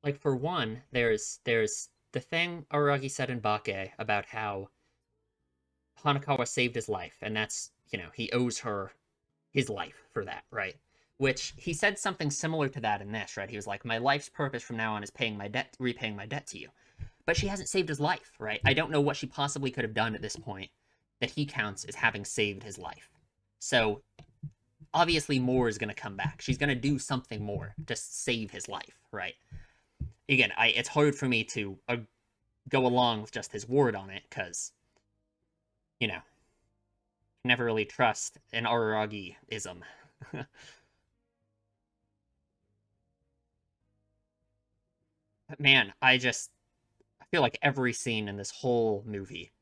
Like, for one, there's the thing Aragi said in Bake about how Hanakawa saved his life, and that's, he owes her his life for that, right? Which he said something similar to that in this, right? He was like, "My life's purpose from now on is repaying my debt to you." But she hasn't saved his life, right? I don't know what she possibly could have done at this point that he counts as having saved his life. So obviously, more is going to come back. She's going to do something more to save his life, right? Again, it's hard for me to go along with just his word on it because, you know, never really trust an Araragi-ism. But man, I feel like every scene in this whole movie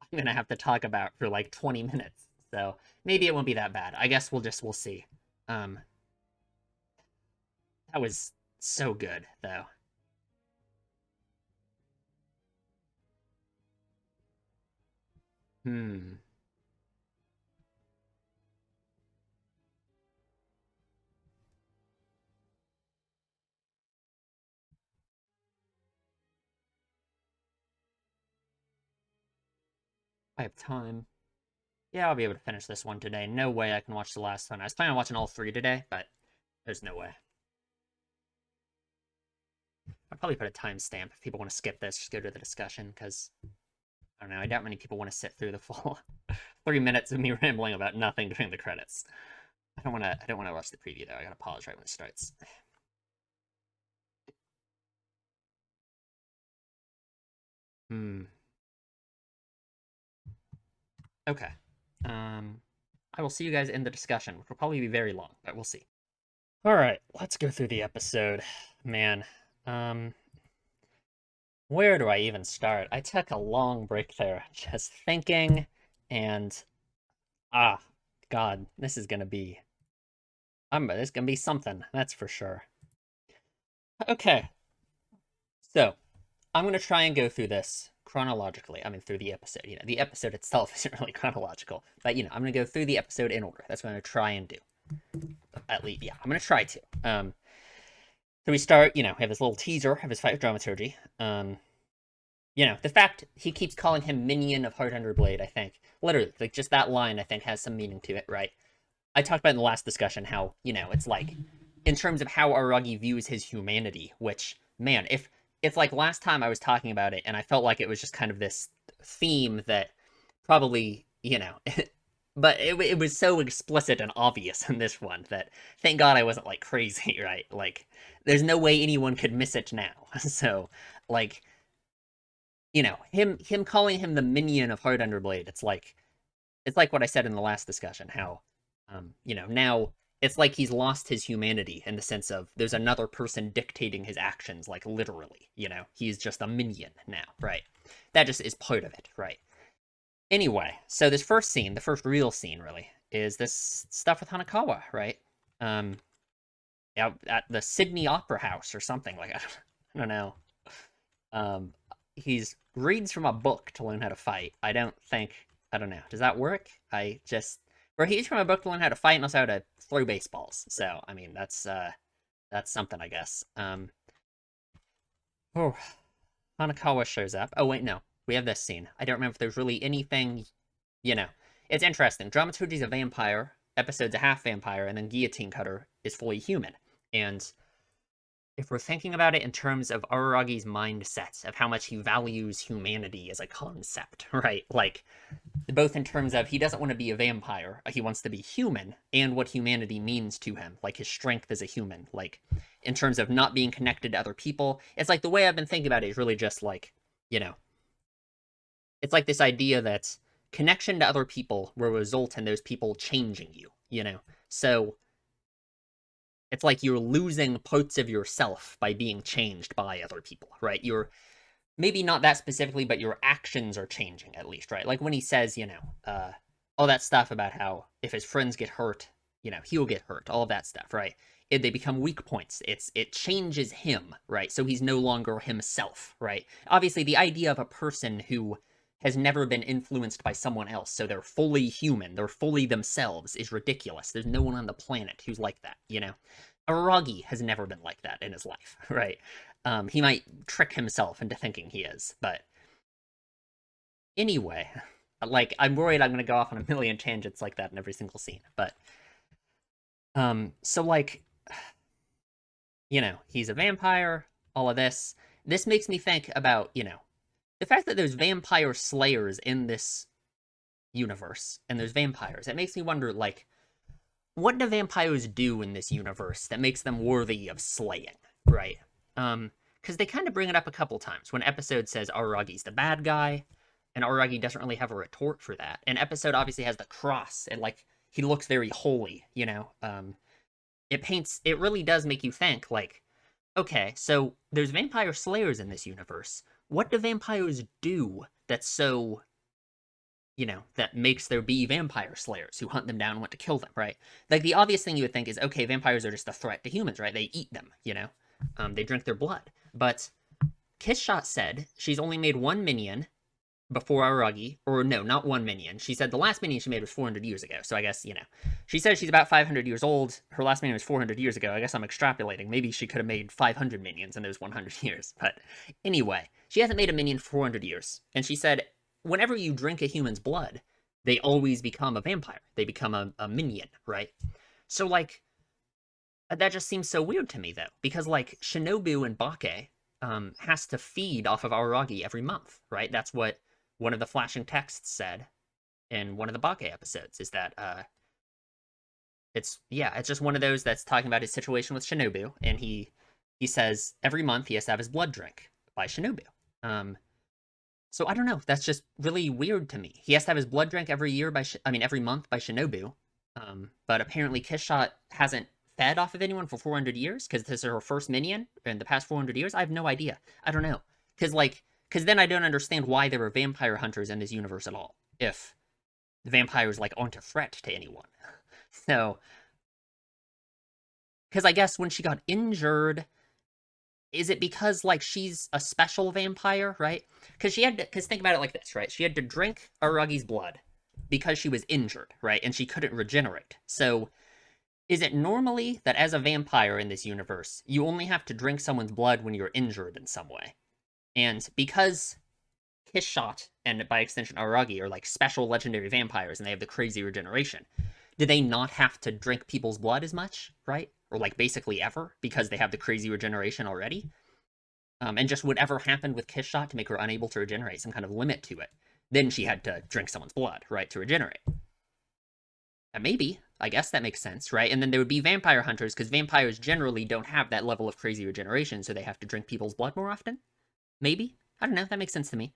I'm gonna have to talk about for like 20 minutes. So maybe it won't be that bad. I guess we'll see. Um, that was so good though. Hmm. I have time. Yeah, I'll be able to finish this one today. No way I can watch the last one. I was planning on watching all three today, but there's no way. I'll probably put a timestamp if people want to skip this, just go to the discussion, because I don't know, I doubt many people want to sit through the full 3 minutes of me rambling about nothing during the credits. I don't wanna watch the preview though. I gotta pause right when it starts. Hmm. Okay. Um I will see you guys in the discussion, which will probably be very long, but we'll see. Alright, let's go through the episode. Man. Um where do I even start? I took a long break there, just thinking, and ah, God, this is gonna be something, that's for sure. Okay, so I'm gonna try and go through this chronologically. I mean, through the episode. The episode itself isn't really chronological, but I'm gonna go through the episode in order. That's what I'm gonna try and do. At least, yeah, I'm gonna try to. So we start. We have this little teaser of his fight with dramaturgy. The fact he keeps calling him minion of Heart Under Blade, I think, literally, like just that line, I think has some meaning to it, right? I talked about in the last discussion how it's like in terms of how Aragi views his humanity, which man, if it's like last time I was talking about it and I felt like it was just kind of this theme that probably, but it was so explicit and obvious in this one that thank God I wasn't like crazy, right? Like there's no way anyone could miss it now. So like, him calling him the minion of Heart Underblade, it's like what I said in the last discussion, how, now it's like he's lost his humanity in the sense of there's another person dictating his actions, like literally, he's just a minion now, right? That just is part of it, right? Anyway, so this first scene, the first real scene, really, is this stuff with Hanakawa, right? Um, at the Sydney Opera House or something like I don't know. Um, he's reads from a book to learn how to fight. I don't know. Does that work? Or he reads from a book to learn how to fight and also how to throw baseballs. So, I mean, that's something, I guess. Oh, Hanakawa shows up. Oh, wait, no. We have this scene. I don't remember if there's really anything, you know. It's interesting. Dramaturgy's a vampire, Episode's a half vampire, and then Guillotine Cutter is fully human. And if we're thinking about it in terms of Araragi's mindset, of how much he values humanity as a concept, right? Like, both in terms of he doesn't want to be a vampire, he wants to be human, and what humanity means to him, like his strength as a human, like in terms of not being connected to other people. It's like the way I've been thinking about it is really just like, you know, it's like this idea that connection to other people will result in those people changing you, you know? So it's like you're losing parts of yourself by being changed by other people, right? You're maybe not that specifically, but your actions are changing at least, right? Like when he says, all that stuff about how if his friends get hurt, he'll get hurt, all of that stuff, right? They become weak points. It changes him, right? So he's no longer himself, right? Obviously, the idea of a person who has never been influenced by someone else, so they're fully human, they're fully themselves, is ridiculous. There's no one on the planet who's like that, Aragi has never been like that in his life, right? He might trick himself into thinking he is, but anyway, like, I'm worried I'm gonna go off on a million tangents like that in every single scene, but, so, like, he's a vampire, all of this. This makes me think about, the fact that there's vampire slayers in this universe, and there's vampires. It makes me wonder, like, what do vampires do in this universe that makes them worthy of slaying, right? Because they kind of bring it up a couple times. When Episode says Aragi's the bad guy, and Aragi doesn't really have a retort for that. And Episode obviously has the cross, and, like, he looks very holy, it really does make you think, like, okay, so there's vampire slayers in this universe. What do vampires do that's so, that makes there be vampire slayers who hunt them down and want to kill them, right? Like, the obvious thing you would think is, okay, vampires are just a threat to humans, right? They eat them, they drink their blood. But Kissshot said she's only made one minion before Aragi, or no, not one minion. She said the last minion she made was 400 years ago, so I guess, She says she's about 500 years old. Her last minion was 400 years ago. I guess I'm extrapolating. Maybe she could have made 500 minions in those 100 years. But anyway, she hasn't made a minion for 400 years. And she said, whenever you drink a human's blood, they always become a vampire. They become a minion, right? So, like, that just seems so weird to me, though. Because, like, Shinobu and Bake has to feed off of Aragi every month, right? That's what one of the flashing texts said in one of the Bake episodes, is that it's just one of those that's talking about his situation with Shinobu, and he says every month he has to have his blood drink by Shinobu. So I don't know, that's just really weird to me. He has to have his blood drink every month by Shinobu, but apparently Kissshot hasn't fed off of anyone for 400 years, because this is her first minion in the past 400 years? I have no idea. I don't know. Because then I don't understand why there are vampire hunters in this universe at all, if the vampires, like, aren't a threat to anyone. So, because I guess when she got injured, is it because, like, she's a special vampire, right? Because think about it like this, right? She had to drink Aragi's blood because she was injured, right? And she couldn't regenerate. So, is it normally that as a vampire in this universe, you only have to drink someone's blood when you're injured in some way? And because Kissshot, and by extension Aragi, are, like, special legendary vampires, and they have the crazy regeneration, do they not have to drink people's blood as much, right? Or, like, basically ever, because they have the crazy regeneration already? And just whatever happened with Kissshot to make her unable to regenerate, some kind of limit to it, then she had to drink someone's blood, right, to regenerate. And maybe, I guess that makes sense, right? And then there would be vampire hunters, because vampires generally don't have that level of crazy regeneration, so they have to drink people's blood more often? Maybe? I don't know, that makes sense to me.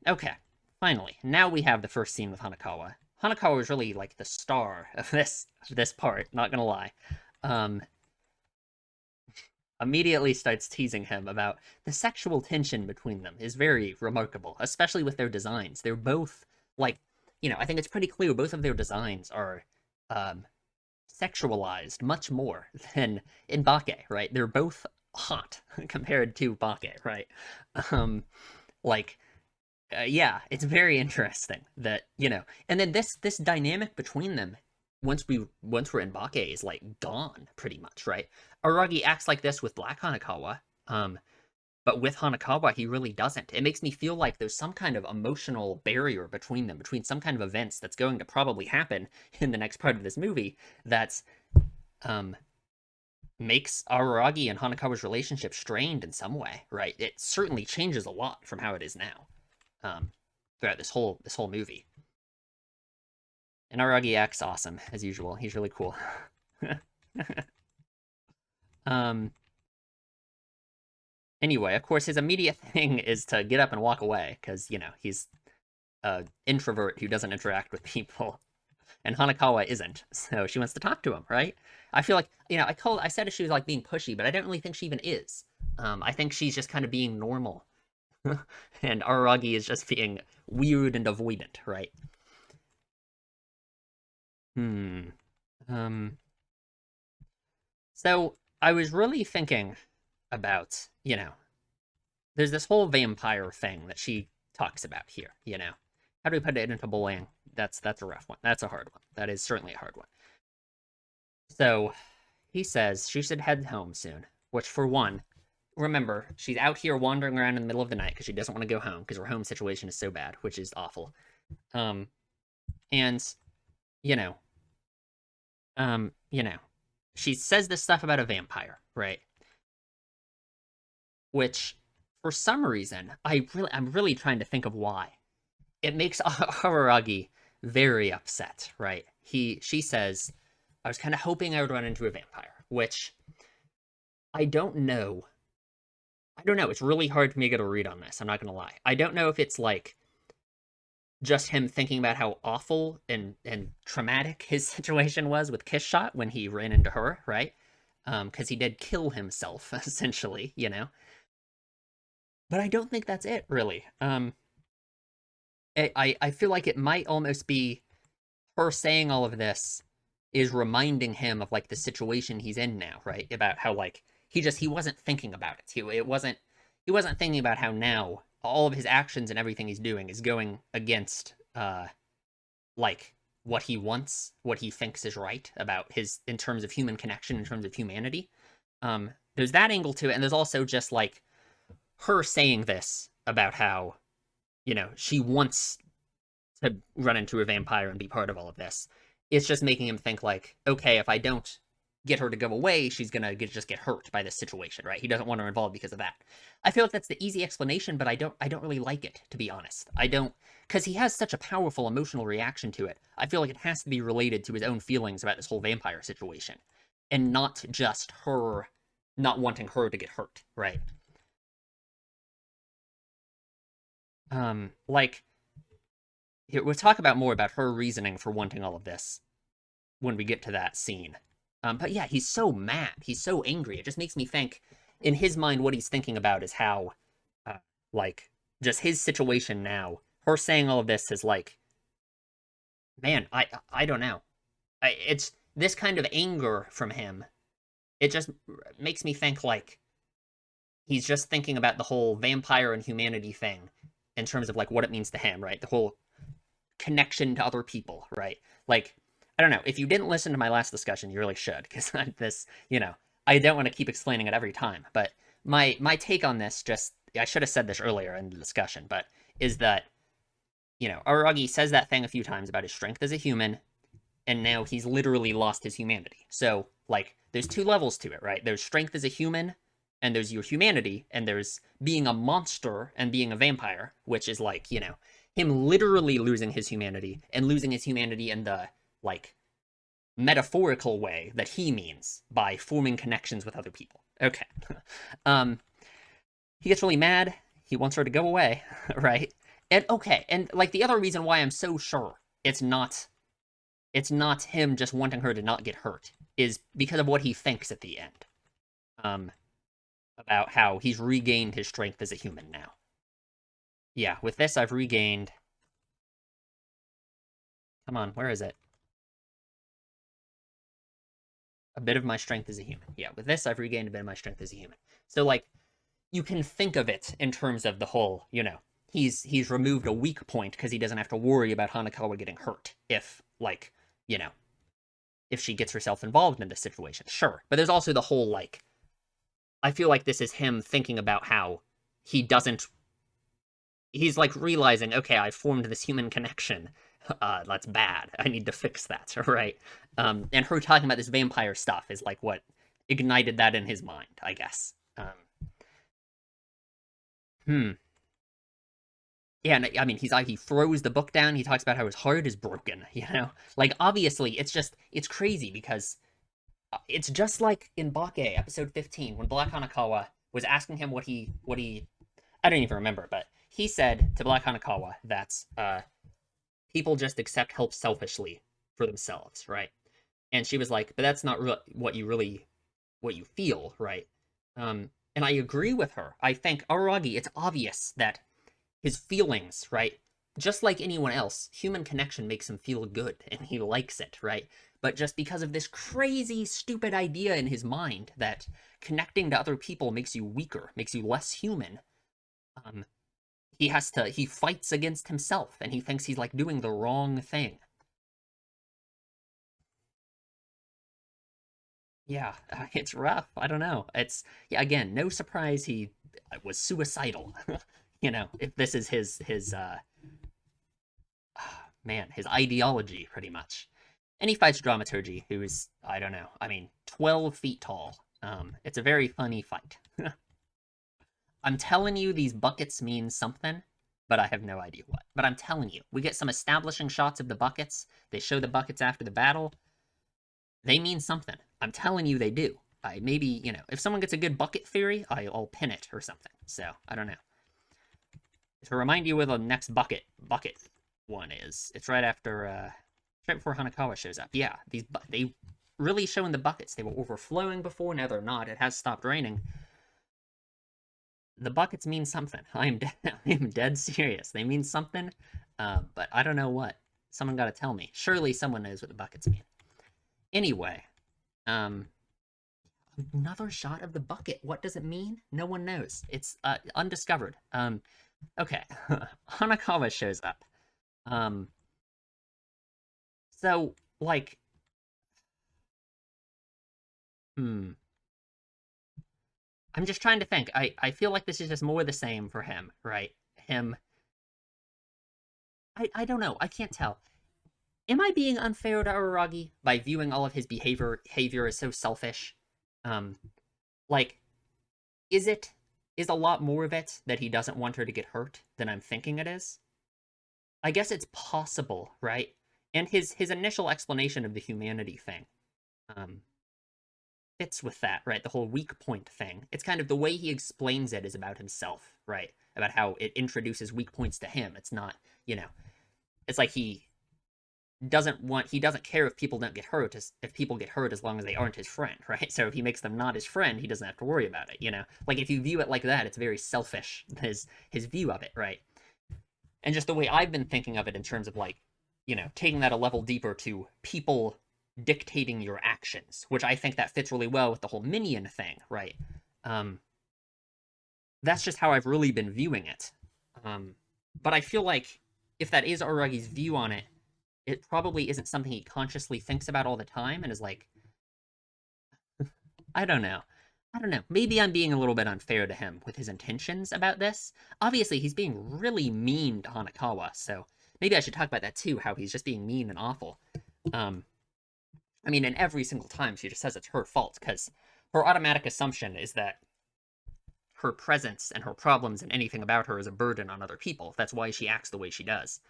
Okay. Finally, now we have the first scene with Hanakawa. Hanakawa is really, like, the star of this part, not gonna lie. Immediately starts teasing him about the sexual tension between them is very remarkable, especially with their designs. They're both, like, I think it's pretty clear both of their designs are sexualized much more than in Bake, right? They're both hot compared to Bake, right? Um, like, yeah, it's very interesting that, and then this dynamic between them, once we're in Bake, is like gone pretty much, right? Aragi acts like this with Black Hanakawa, um, but with Hanakawa, he really doesn't. It makes me feel like there's some kind of emotional barrier between them, between some kind of events that's going to probably happen in the next part of this movie that's um makes Araragi and Hanakawa's relationship strained in some way, right? It certainly changes a lot from how it is now, um, throughout this whole movie. And Araragi acts awesome as usual. He's really cool. um. Anyway, of course, his immediate thing is to get up and walk away because he's an introvert who doesn't interact with people, and Hanakawa isn't. So she wants to talk to him, right? I feel like I said she was like being pushy, but I don't really think she even is. I think she's just kind of being normal, and Araragi is just being weird and avoidant, right? Hmm. Um. So I was really thinking about, there's this whole vampire thing that she talks about here. How do we put it into bullying? That's a rough one. That's a hard one. That is certainly a hard one. So he says she should head home soon. Which, for one, remember, she's out here wandering around in the middle of the night because she doesn't want to go home because her home situation is so bad, which is awful. Um, and you know, um, you know, she says this stuff about a vampire, right? Which, for some reason, I'm really trying to think of why. It makes Hararagi very upset, right? She says, "I was kind of hoping I would run into a vampire," which I don't know. I don't know. It's really hard for me to get a read on this. I'm not gonna lie. I don't know if it's like just him thinking about how awful and traumatic his situation was with Kiss Shot when he ran into her, right? Because he did kill himself essentially. But I don't think that's it, really. I feel like it might almost be her saying all of this is reminding him of like the situation he's in now, right? About how like he wasn't thinking about it. He wasn't thinking about how now all of his actions and everything he's doing is going against like what he wants, what he thinks is right about his in terms of human connection, in terms of humanity. There's that angle to it, and there's also just like her saying this about how she wants to run into a vampire and be part of all of this. It's just making him think like, okay, if I don't get her to go away, she's gonna just get hurt by this situation, right? He doesn't want her involved because of that. I feel like that's the easy explanation, but I don't really like it, to be honest. I don't, because he has such a powerful emotional reaction to it. I feel like it has to be related to his own feelings about this whole vampire situation, and not just her not wanting her to get hurt, right? Like, here, we'll talk about more about her reasoning for wanting all of this when we get to that scene. But yeah, he's so mad. He's so angry. It just makes me think, in his mind, what he's thinking about is how, uh, like, just his situation now. Her saying all of this is like, man, I don't know. It's this kind of anger from him. It just makes me think like he's just thinking about the whole vampire and humanity thing in terms of like what it means to him, right? The whole connection to other people, right? Like, I don't know. If you didn't listen to my last discussion, you really should, because this, I don't want to keep explaining it every time. But my take on this, just I should have said this earlier in the discussion, but is that Aragi says that thing a few times about his strength as a human, and now he's literally lost his humanity. So like, there's two levels to it, right? There's strength as a human, and there's your humanity, and there's being a monster and being a vampire, which is like him literally losing his humanity and losing his humanity in the like metaphorical way that he means by forming connections with other people. Okay. um he gets really mad. He wants her to go away, right? And okay, and like the other reason why I'm so sure it's not him just wanting her to not get hurt is because of what he thinks at the end. Um about how he's regained his strength as a human now. Yeah, with this I've regained. Come on, where is it? A bit of my strength as a human. Yeah, with this, I've regained a bit of my strength as a human. So, like, you can think of it in terms of the whole, he's removed a weak point because he doesn't have to worry about Hanakawa getting hurt if, like, you know, if she gets herself involved in this situation. Sure. But there's also the whole, like, I feel like this is him thinking about how he doesn't he's like realizing, okay, I formed this human connection. That's bad. I need to fix that, right? And her talking about this vampire stuff is like what ignited that in his mind, I guess. Hmm. Yeah, and I mean, he's like he throws the book down. He talks about how his heart is broken. Like obviously, it's crazy because it's just like in Bake episode 15 when Black Hanakawa was asking him what he I don't even remember, but he said to Black Hanakawa that people just accept help selfishly for themselves, right? And she was like, but that's not what you feel, right? And I agree with her. I think Araragi, it's obvious that his feelings, right? Just like anyone else, human connection makes him feel good and he likes it, right? But just because of this crazy, stupid idea in his mind that connecting to other people makes you weaker, makes you less human, um, he fights against himself and he thinks he's like doing the wrong thing. Yeah, it's rough. I don't know. It's yeah, again, no surprise he was suicidal. If this is his man, his ideology pretty much. And he fights Dramaturgy, who's I don't know. I mean, 12 feet tall. It's a very funny fight. I'm telling you these buckets mean something, but I have no idea what. But I'm telling you, we get some establishing shots of the buckets. They show the buckets after the battle. They mean something. I'm telling you they do. Maybe, if someone gets a good bucket theory, I'll pin it or something. So, I don't know. To remind you where the next bucket one is, it's right before Hanakawa shows up. Yeah, they really showing the buckets. They were overflowing before, now they're not. It has stopped raining. The buckets mean something. I'm dead serious. They mean something, but I don't know what. Someone got to tell me. Surely someone knows what the buckets mean. Anyway, um, another shot of the bucket. What does it mean? No one knows. It's undiscovered. Okay. Hanakawa shows up. Um, so like, hmm. I'm just trying to think. I feel like this is just more the same for him, right? Him. I don't know. I can't tell. Am I being unfair to Araragi by viewing all of his behavior as so selfish? Um, like, is it is a lot more of it that he doesn't want her to get hurt than I'm thinking it is? I guess it's possible, right? And his initial explanation of the humanity thing um, fits with that, right? The whole weak point thing. It's kind of the way he explains it is about himself, right? About how it introduces weak points to him. It's not, you know, it's like he doesn't care if people don't get hurt if people get hurt as long as they aren't his friend, right? So if he makes them not his friend, he doesn't have to worry about it. Like if you view it like that, it's very selfish, his view of it, right? And just the way I've been thinking of it in terms of like, taking that a level deeper to people dictating your actions, which I think that fits really well with the whole minion thing, right? Um, that's just how I've really been viewing it. But I feel like if that is Aragi's view on it, it probably isn't something he consciously thinks about all the time and is like, I don't know. I don't know. Maybe I'm being a little bit unfair to him with his intentions about this. Obviously, he's being really mean to Hanakawa, so maybe I should talk about that too, how he's just being mean and awful. Um, I mean, and every single time she just says it's her fault, because her automatic assumption is that her presence and her problems and anything about her is a burden on other people. That's why she acts the way she does.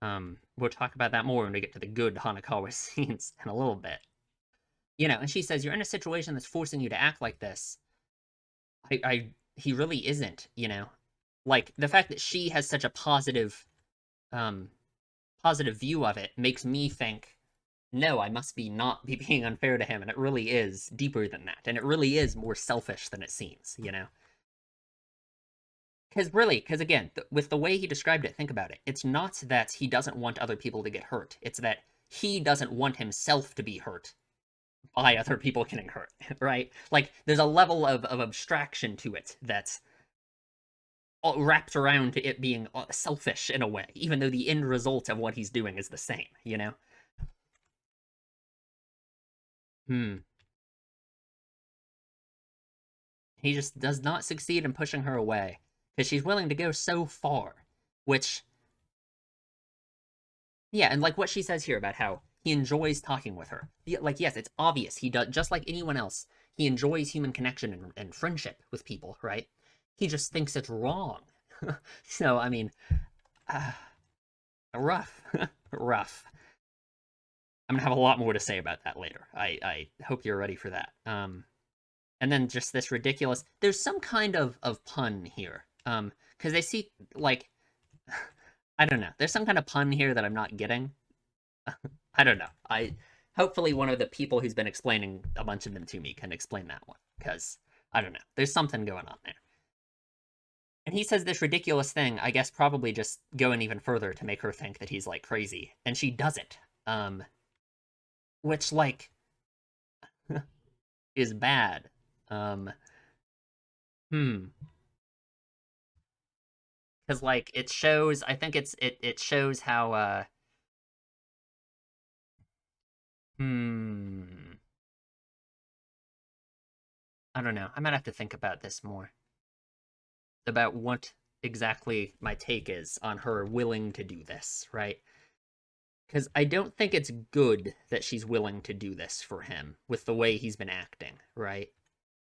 We'll talk about that more when we get to the good Hanakawa scenes in a little bit. And she says, you're in a situation that's forcing you to act like this. He really isn't. Like, the fact that she has such a um, positive view of it makes me think, no, I must be not be being unfair to him, and it really is deeper than that, and it really is more selfish than it seems. Because again, with the way he described it, think about it. It's not that he doesn't want other people to get hurt. It's that he doesn't want himself to be hurt by other people getting hurt, right? Like, there's a level of abstraction to it that's wrapped around to it being selfish in a way, even though the end result of what he's doing is the same, you know? Hmm. He just does not succeed in pushing her away because she's willing to go so far, which, yeah, and like what she says here about how he enjoys talking with her. Like, yes, it's obvious he does, just like anyone else, he enjoys human connection and friendship with people, right? He just thinks it's wrong. So, I mean, uh, rough. Rough. I'm gonna have a lot more to say about that later. I hope you're ready for that. And then just this ridiculous. There's some kind of pun here. Because they see like I don't know. There's some kind of pun here that I'm not getting. I don't know. I hopefully one of the people who's been explaining a bunch of them to me can explain that one because I don't know. There's something going on there. And he says this ridiculous thing, I guess probably just going even further to make her think that he's like crazy, and she does it. Which like is bad. Um, hmm. Because like it shows, I think it shows how hmm. I don't know. I might have to think about this more. About what exactly my take is on her willing to do this, right? Because I don't think it's good that she's willing to do this for him with the way he's been acting, right?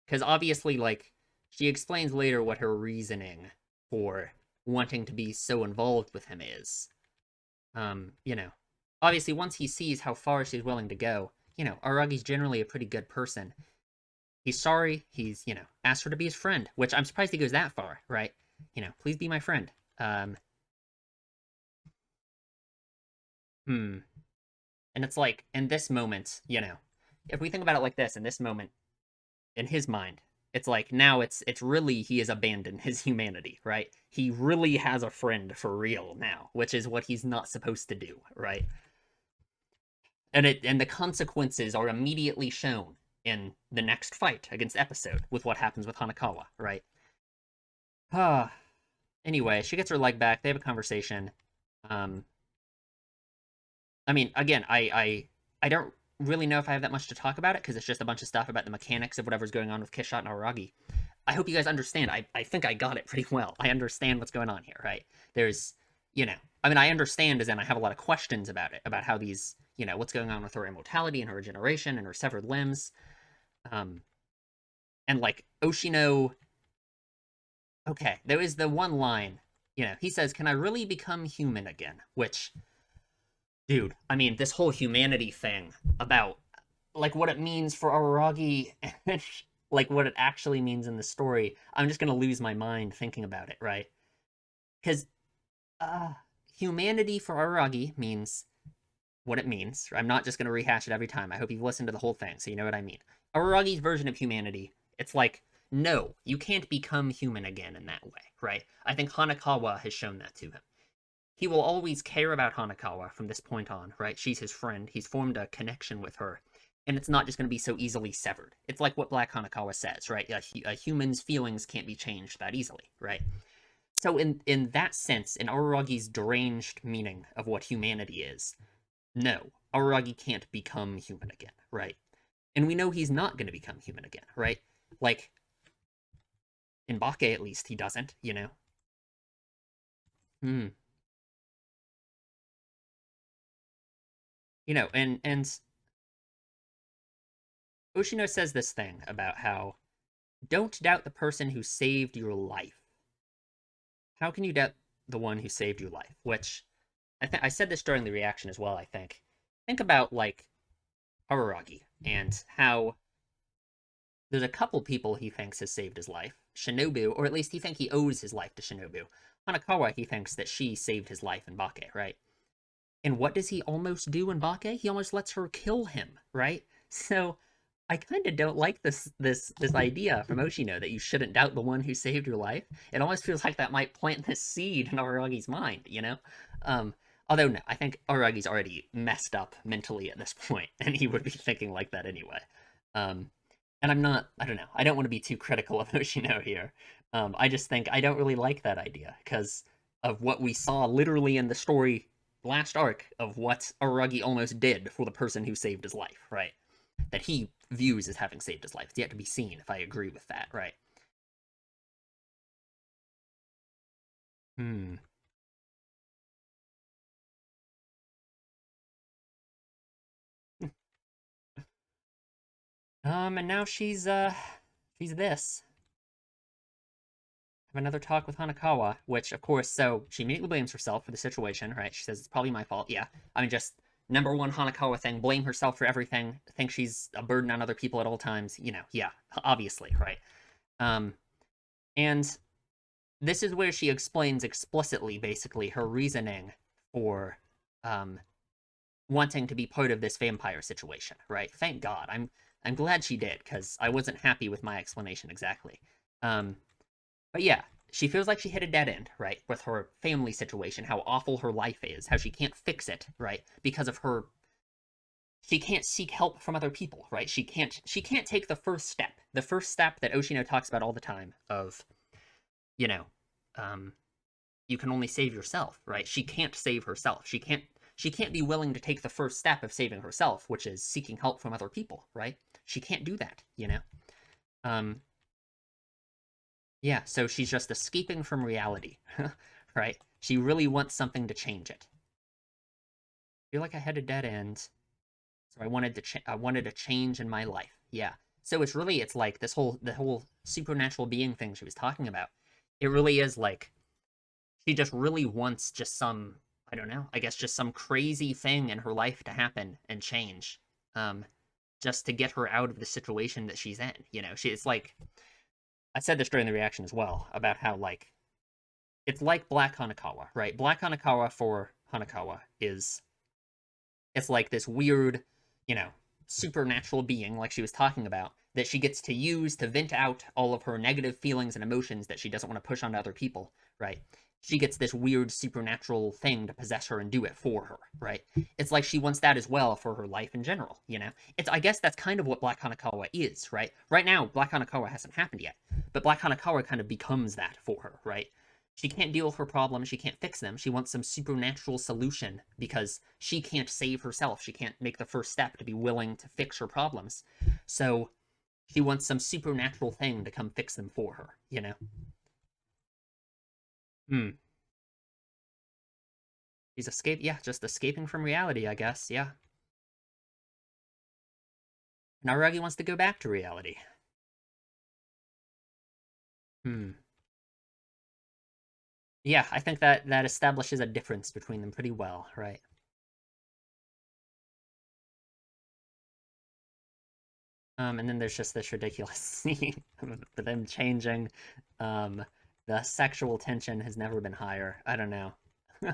Because obviously, like, she explains later what her reasoning for wanting to be so involved with him is. You know, obviously, once he sees how far she's willing to go, you know, Aragi's generally a pretty good person. He's sorry. He's, you know, asked her to be his friend, which I'm surprised he goes that far, right? You know, please be my friend. Hmm. And it's like, in this moment, you know, if we think about it like this, in this moment, in his mind, it's like now it's really he has abandoned his humanity, right? He really has a friend for real now, which is what he's not supposed to do, right? And the consequences are immediately shown in the next fight against Episode with what happens with Hanakawa, right? Ah. Anyway, she gets her leg back. They have a conversation. Um, I mean, again, I don't really know if I have that much to talk about it because it's just a bunch of stuff about the mechanics of whatever's going on with Kishot and Aragi. I hope you guys understand. I think I got it pretty well. I understand what's going on here, right? There's, you know, I mean, I understand as in I have a lot of questions about it, about how these, you know, what's going on with her immortality and her regeneration and her severed limbs. Um, and like Oshino, okay, there is the one line, you know, he says, "Can I really become human again?" Which, dude, I mean, this whole humanity thing about like what it means for Araragi and like what it actually means in the story, I'm just gonna lose my mind thinking about it, right? Because uh, humanity for Araragi means what it means. I'm not just gonna rehash it every time. I hope you've listened to the whole thing so you know what I mean. Araragi's version of humanity, it's like, no, you can't become human again in that way, right? I think Hanakawa has shown that to him. He will always care about Hanakawa from this point on, right? She's his friend. He's formed a connection with her. And it's not just going to be so easily severed. It's like what Black Hanakawa says, right? A human's feelings can't be changed that easily, right? So in that sense, in Araragi's deranged meaning of what humanity is, no, Araragi can't become human again, right? And we know he's not going to become human again, right? Like, in Bake at least, he doesn't, you know? Hmm. You know, and Oshino says this thing about how don't doubt the person who saved your life. How can you doubt the one who saved your life? Which I said this during the reaction as well. I think about like Araragi and how there's a couple people he thinks has saved his life. Shinobu, or at least he thinks he owes his life to Shinobu. Hanakawa, he thinks that she saved his life in Bake, right? And what does he almost do in Bake? He almost lets her kill him, right? So I kind of don't like this idea from Oshino that you shouldn't doubt the one who saved your life. It almost feels like that might plant this seed in Aragi's mind, you know? Um, Although, no, I think Aragi's already messed up mentally at this point, and he would be thinking like that anyway. Um, and I'm not, I don't know, I don't want to be too critical of Hoshino here. I just think I don't really like that idea, because of what we saw literally in the story last arc of what Aragi almost did for the person who saved his life, right? That he views as having saved his life. It's yet to be seen if I agree with that, right? Hmm. And now she's this. Have another talk with Hanakawa, which, of course, so she immediately blames herself for the situation, right? She says, it's probably my fault. Yeah. I mean, just number one Hanakawa thing, blame herself for everything, think she's a burden on other people at all times. Yeah, obviously, right? Um, and this is where she explains explicitly, basically, her reasoning for um, wanting to be part of this vampire situation, right? Thank God. I'm glad she did, because I wasn't happy with my explanation exactly. Um, but yeah, she feels like she hit a dead end, right? With her family situation, how awful her life is, how she can't fix it, right? Because of her she can't seek help from other people, right? She can't take the first step. The first step that Oshino talks about all the time of, you know, um you can only save yourself, right? She can't save herself. She can't be willing to take the first step of saving herself, which is seeking help from other people, right? She can't do that. Um Yeah, so she's just escaping from reality, right? She really wants something to change it. I feel like I had a dead end, so I wanted a change in my life. Yeah. So it's like the whole supernatural being thing she was talking about. It really is like she just really wants just some, I don't know, I guess just some crazy thing in her life to happen and change. Um just to get her out of the situation that she's in. It's like I said this during the reaction as well about how like it's like Black Hanakawa, right? Black Hanakawa for Hanakawa is it's like this weird, you know, supernatural being like she was talking about that she gets to use to vent out all of her negative feelings and emotions that she doesn't want to push onto other people, right? She gets this weird supernatural thing to possess her and do it for her, right? It's like she wants that as well for her life in general. It's I guess that's kind of what Black Hanakawa is, right? Right now, Black Hanakawa hasn't happened yet, but Black Hanakawa kind of becomes that for her, right? She can't deal with her problems. She can't fix them. She wants some supernatural solution because she can't save herself. She can't make the first step to be willing to fix her problems. So she wants some supernatural thing to come fix them for her. Hmm. Yeah, just escaping from reality, I guess. Yeah. Naragi wants to go back to reality. Hmm. Yeah, I think that establishes a difference between them pretty well, right? And then there's just this ridiculous scene for them changing. Um, the sexual tension has never been higher. I don't know. I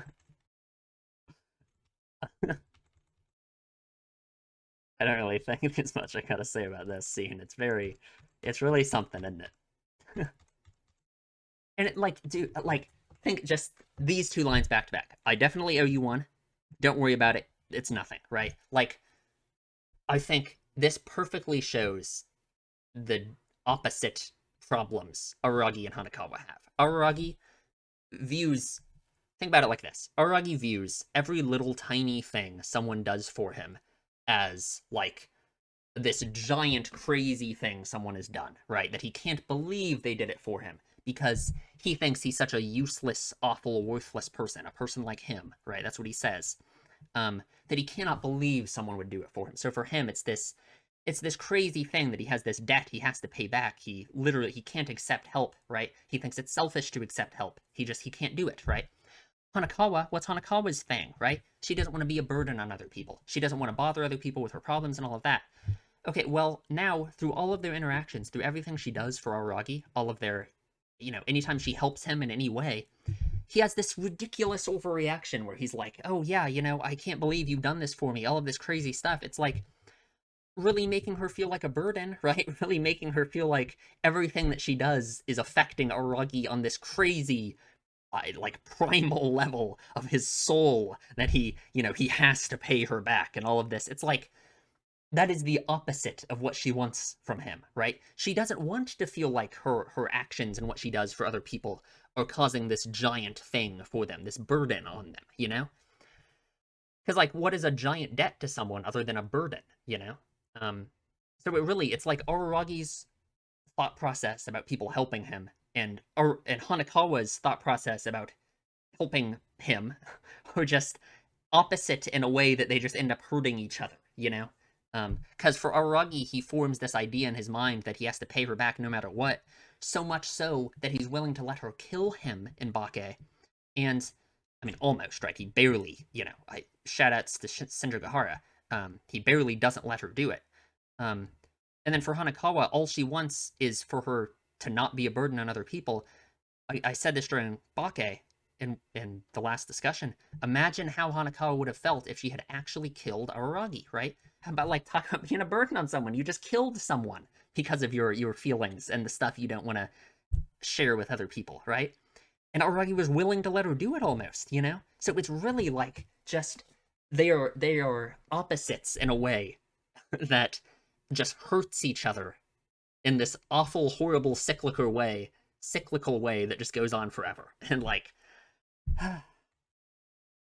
don't really think there's much I gotta say about this scene. It's really something, isn't it? And it, like, dude, like, think just these two lines back to back. I definitely owe you one. Don't worry about it. It's nothing, right? Like, I think this perfectly shows the opposite problems Aragi and Hanakawa have. Aragi views think about it like this. Aragi views every little tiny thing someone does for him as like this giant crazy thing someone has done, right? That he can't believe they did it for him because he thinks he's such a useless, awful, worthless person, a person like him, right? That's what he says. That he cannot believe someone would do it for him. So for him, it's this crazy thing that he has this debt he has to pay back. He can't accept help, right? He thinks it's selfish to accept help. He can't do it, right? What's Hanakawa's thing, right? She doesn't want to be a burden on other people. She doesn't want to bother other people with her problems and all of that. Okay, well, now, through all of their interactions, through everything she does for Aragi, all of their, anytime she helps him in any way, he has this ridiculous overreaction where he's like, oh, yeah, I can't believe you've done this for me, all of this crazy stuff. It's like, really making her feel like a burden, right? Really making her feel like everything that she does is affecting Aragi on this crazy like primal level of his soul that he has to pay her back and all of this. It's like that is the opposite of what she wants from him, right? She doesn't want to feel like her actions and what she does for other people are causing this giant thing for them, this burden on them, you know? Because like, what is a giant debt to someone other than a burden, you know? Um, so it's like Araragi's thought process about people helping him and Hanakawa's thought process about helping him are just opposite in a way that they just end up hurting each other, you know? Because for Araragi, he forms this idea in his mind that he has to pay her back no matter what, so much so that he's willing to let her kill him in Bake. And, I mean, almost, right? He barely, shout outs to Senjugahara. He barely doesn't let her do it. Um, and then for Hanakawa, all she wants is for her to not be a burden on other people. I said this during Bake in the last discussion. Imagine how Hanakawa would have felt if she had actually killed Araragi, right? How about like talking about being a burden on someone? You just killed someone because of your feelings and the stuff you don't want to share with other people, right? And Araragi was willing to let her do it almost, you know? So it's really like just they are opposites in a way that just hurts each other in this awful, horrible, cyclical way that just goes on forever. And like,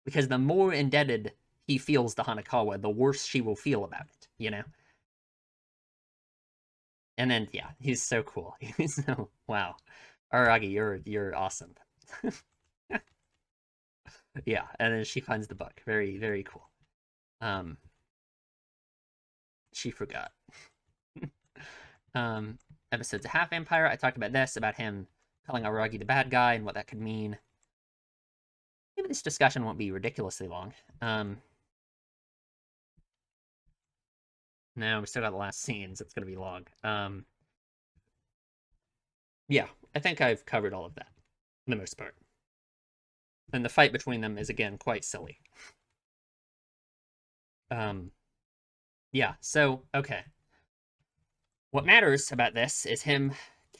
because the more indebted he feels to Hanakawa, the worse she will feel about it, you know? And then yeah, he's so cool. He's so wow. Aragi, you're awesome. Yeah, and then she finds the book. Very, very cool. Um she forgot. um Episodes of Half Vampire, I talked about this, about him calling Aragi the bad guy and what that could mean. Maybe this discussion won't be ridiculously long. No, we still got the last scenes. It's gonna be long. Yeah, I think I've covered all of that, for the most part. And the fight between them is again quite silly. Um, yeah. So okay, what matters about this is him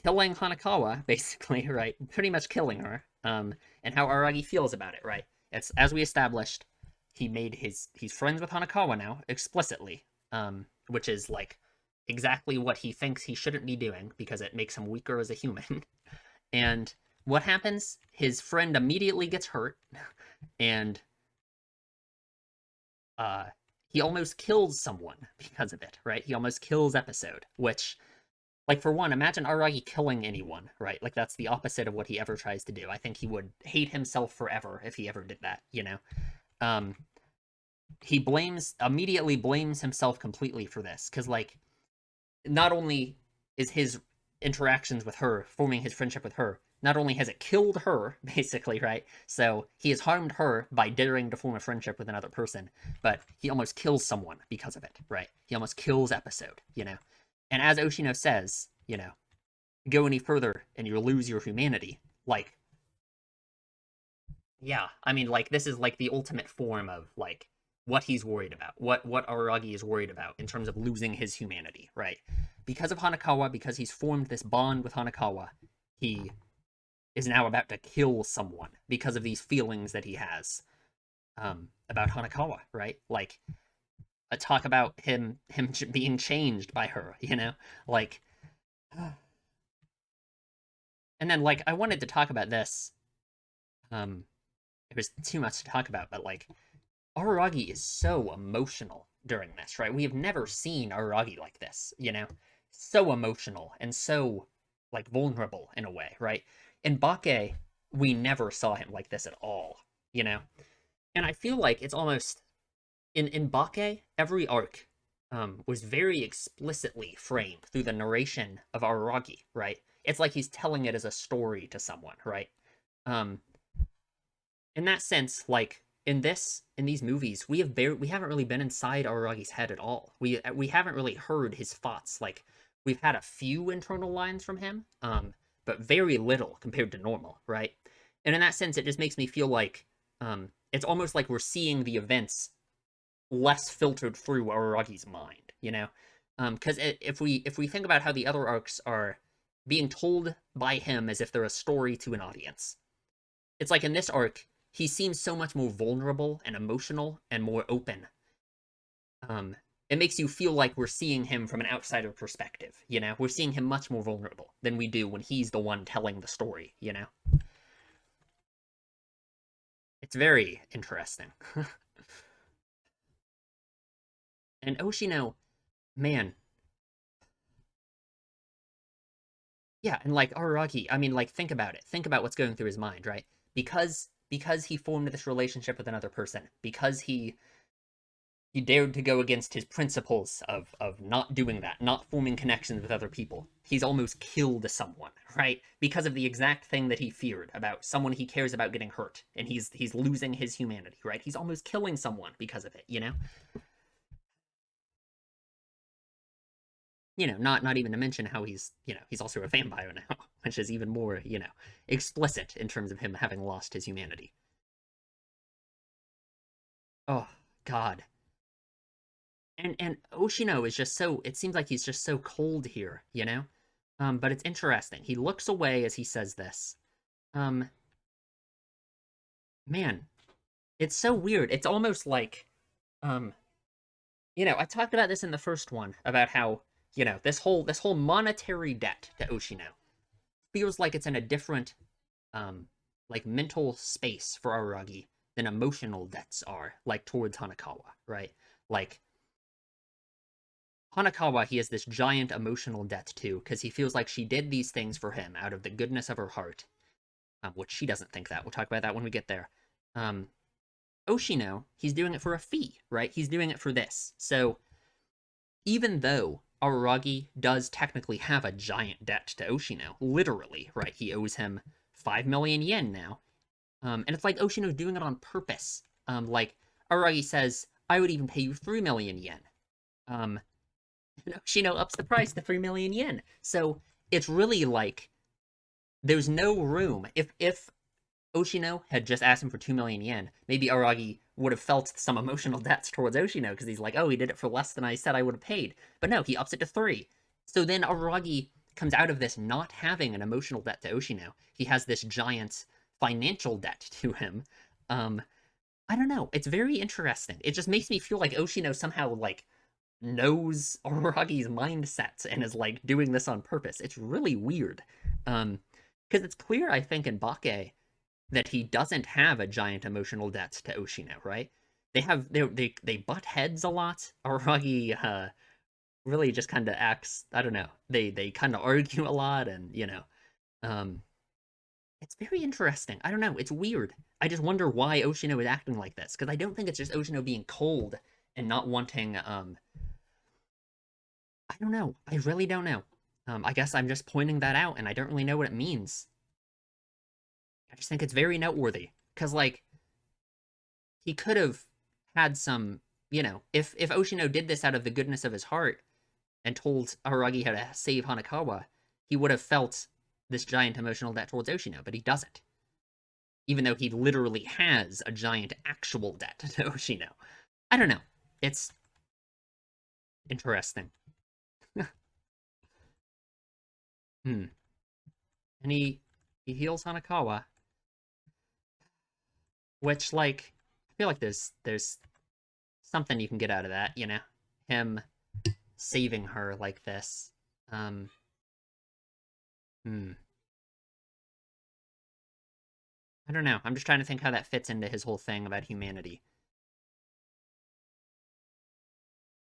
killing Hanakawa, basically, right? Pretty much killing her. And how Aragi feels about it, right? It's as we established, he's friends with Hanakawa now explicitly, which is like exactly what he thinks he shouldn't be doing because it makes him weaker as a human. And what happens? His friend immediately gets hurt, and uh, he almost kills someone because of it, right? He almost kills Episode, which, like, for one, imagine Aragi killing anyone, right? Like, that's the opposite of what he ever tries to do. I think he would hate himself forever if he ever did that, you know? Um, he immediately blames himself completely for this, because, like, not only is his interactions with her, forming his friendship with her, not only has it killed her, basically, right? So he has harmed her by daring to form a friendship with another person, but he almost kills someone because of it, right? He almost kills Episode, you know? And as Oshino says, go any further and you'll lose your humanity. Like, yeah, I mean, like, this is like the ultimate form of like what he's worried about, what Aragi is worried about in terms of losing his humanity, right? Because of Hanakawa, because he's formed this bond with Hanakawa, he is now about to kill someone because of these feelings that he has about Hanakawa, right? Like, a talk about him being changed by her, like. And then like I wanted to talk about this. It was too much to talk about, but like Araragi is so emotional during this, right? We have never seen Araragi like this, so emotional and so like vulnerable in a way, right? In Bake, we never saw him like this at all, you know. And I feel like it's almost in Bake, every arc was very explicitly framed through the narration of Araragi, right? It's like he's telling it as a story to someone, right? Um, in that sense, like in these movies, we haven't really been inside Araragi's head at all. We haven't really heard his thoughts. Like we've had a few internal lines from him, but very little compared to normal, right? And in that sense, it just makes me feel like it's almost like we're seeing the events less filtered through Araragi's mind, Because if we think about how the other arcs are being told by him as if they're a story to an audience, It's like in this arc, he seems so much more vulnerable and emotional and more open. Um, it makes you feel like we're seeing him from an outsider perspective, you know? We're seeing him much more vulnerable than we do when he's the one telling the story, you know? It's very interesting. And Oshino, man, yeah, and like Araragi, I mean, like think about it. Think about what's going through his mind, right? Because he formed this relationship with another person, because he dared to go against his principles of not doing that, not forming connections with other people. He's almost killed someone, right? Because of the exact thing that he feared about someone he cares about getting hurt, and he's losing his humanity, right? He's almost killing someone because of it, you know? Not even to mention how he's also a vampire now, which is even more, explicit in terms of him having lost his humanity. Oh God. And Oshino is just so it seems like he's just so cold here, you know? But it's interesting. He looks away as he says this. Um, man, it's so weird. It's almost like um, I talked about this in the first one about how, this whole monetary debt to Oshino feels like it's in a different like mental space for Araragi than emotional debts are, like towards Hanakawa, right? Like Hanakawa, he has this giant emotional debt to because he feels like she did these things for him out of the goodness of her heart, which she doesn't think that. We'll talk about that when we get there. Um, Oshino, he's doing it for a fee, right? He's doing it for this. So even though Araragi does technically have a giant debt to Oshino, literally, right? He owes him 5 million yen now. And it's like Oshino's doing it on purpose. Like Araragi says, I would even pay you 3 million yen. Um, Oshino ups the price to 3 million yen. So it's really like there's no room. If Oshino had just asked him for 2 million yen, maybe Aragi would have felt some emotional debts towards Oshino because he's like, oh, he did it for less than I said I would have paid. But no, he ups it to 3. So then Aragi comes out of this not having an emotional debt to Oshino. He has this giant financial debt to him. Um, I don't know. It's very interesting. It just makes me feel like Oshino somehow like knows Aragi's mindset and is like doing this on purpose. It's really weird. Because it's clear, I think, in Bake that he doesn't have a giant emotional debt to Oshino, right? They butt heads a lot. Aragi really just kind of acts. I don't know. They kind of argue a lot, and um, it's very interesting. I don't know. It's weird. I just wonder why Oshino is acting like this because I don't think it's just Oshino being cold and not wanting. I don't know. I really don't know. I guess I'm just pointing that out, and I don't really know what it means. I just think it's very noteworthy because like he could have had some, if Oshino did this out of the goodness of his heart and told Aragi how to save Hanakawa, he would have felt this giant emotional debt towards Oshino, but he doesn't. Even though he literally has a giant actual debt to Oshino. I don't know. It's interesting. Hmm. And he heals Hanakawa, which like I feel like there's something you can get out of that, him saving her like this. Um, hmm. I don't know. I'm just trying to think how that fits into his whole thing about humanity.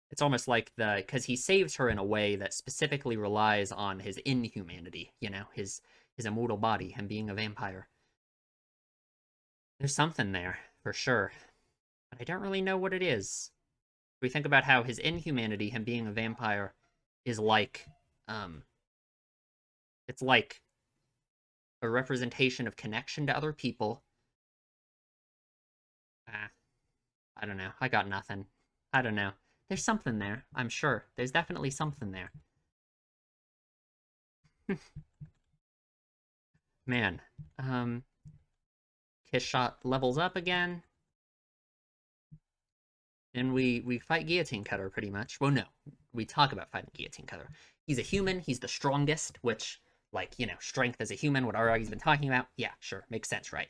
It's almost like because he saves her in a way that specifically relies on his inhumanity, his immortal body, him being a vampire. There's something there, for sure. But I don't really know what it is. We think about how his inhumanity, him being a vampire, is like, um, it's like a representation of connection to other people. Ah, I don't know. I got nothing. I don't know. There's something there, I'm sure. There's definitely something there. Man, um, Kiss Shot levels up again, and we fight Guillotine Cutter pretty much. Well, no, we talk about fighting Guillotine Cutter. He's a human. He's the strongest, which, like, strength as a human, what Aragi's been talking about. Yeah, sure, makes sense, right?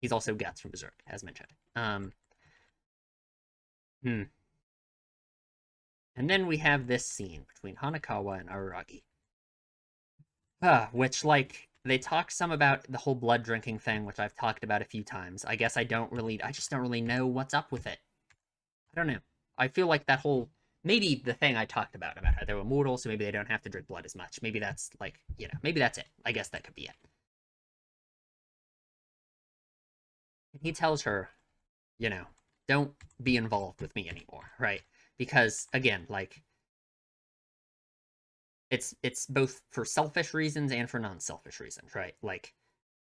He's also Guts from Berserk, as mentioned. Hmm. And then we have this scene between Hanakawa and Araragi. Which, like, they talk some about the whole blood drinking thing, which I've talked about a few times. I guess I just don't really know what's up with it. I don't know. I feel like that whole, maybe the thing I talked about how they're immortal, so maybe they don't have to drink blood as much. Maybe that's, like, maybe that's it. I guess that could be it. And he tells her, you know, don't be involved with me anymore, right? Because, again, like, it's both for selfish reasons and for non-selfish reasons, right? Like,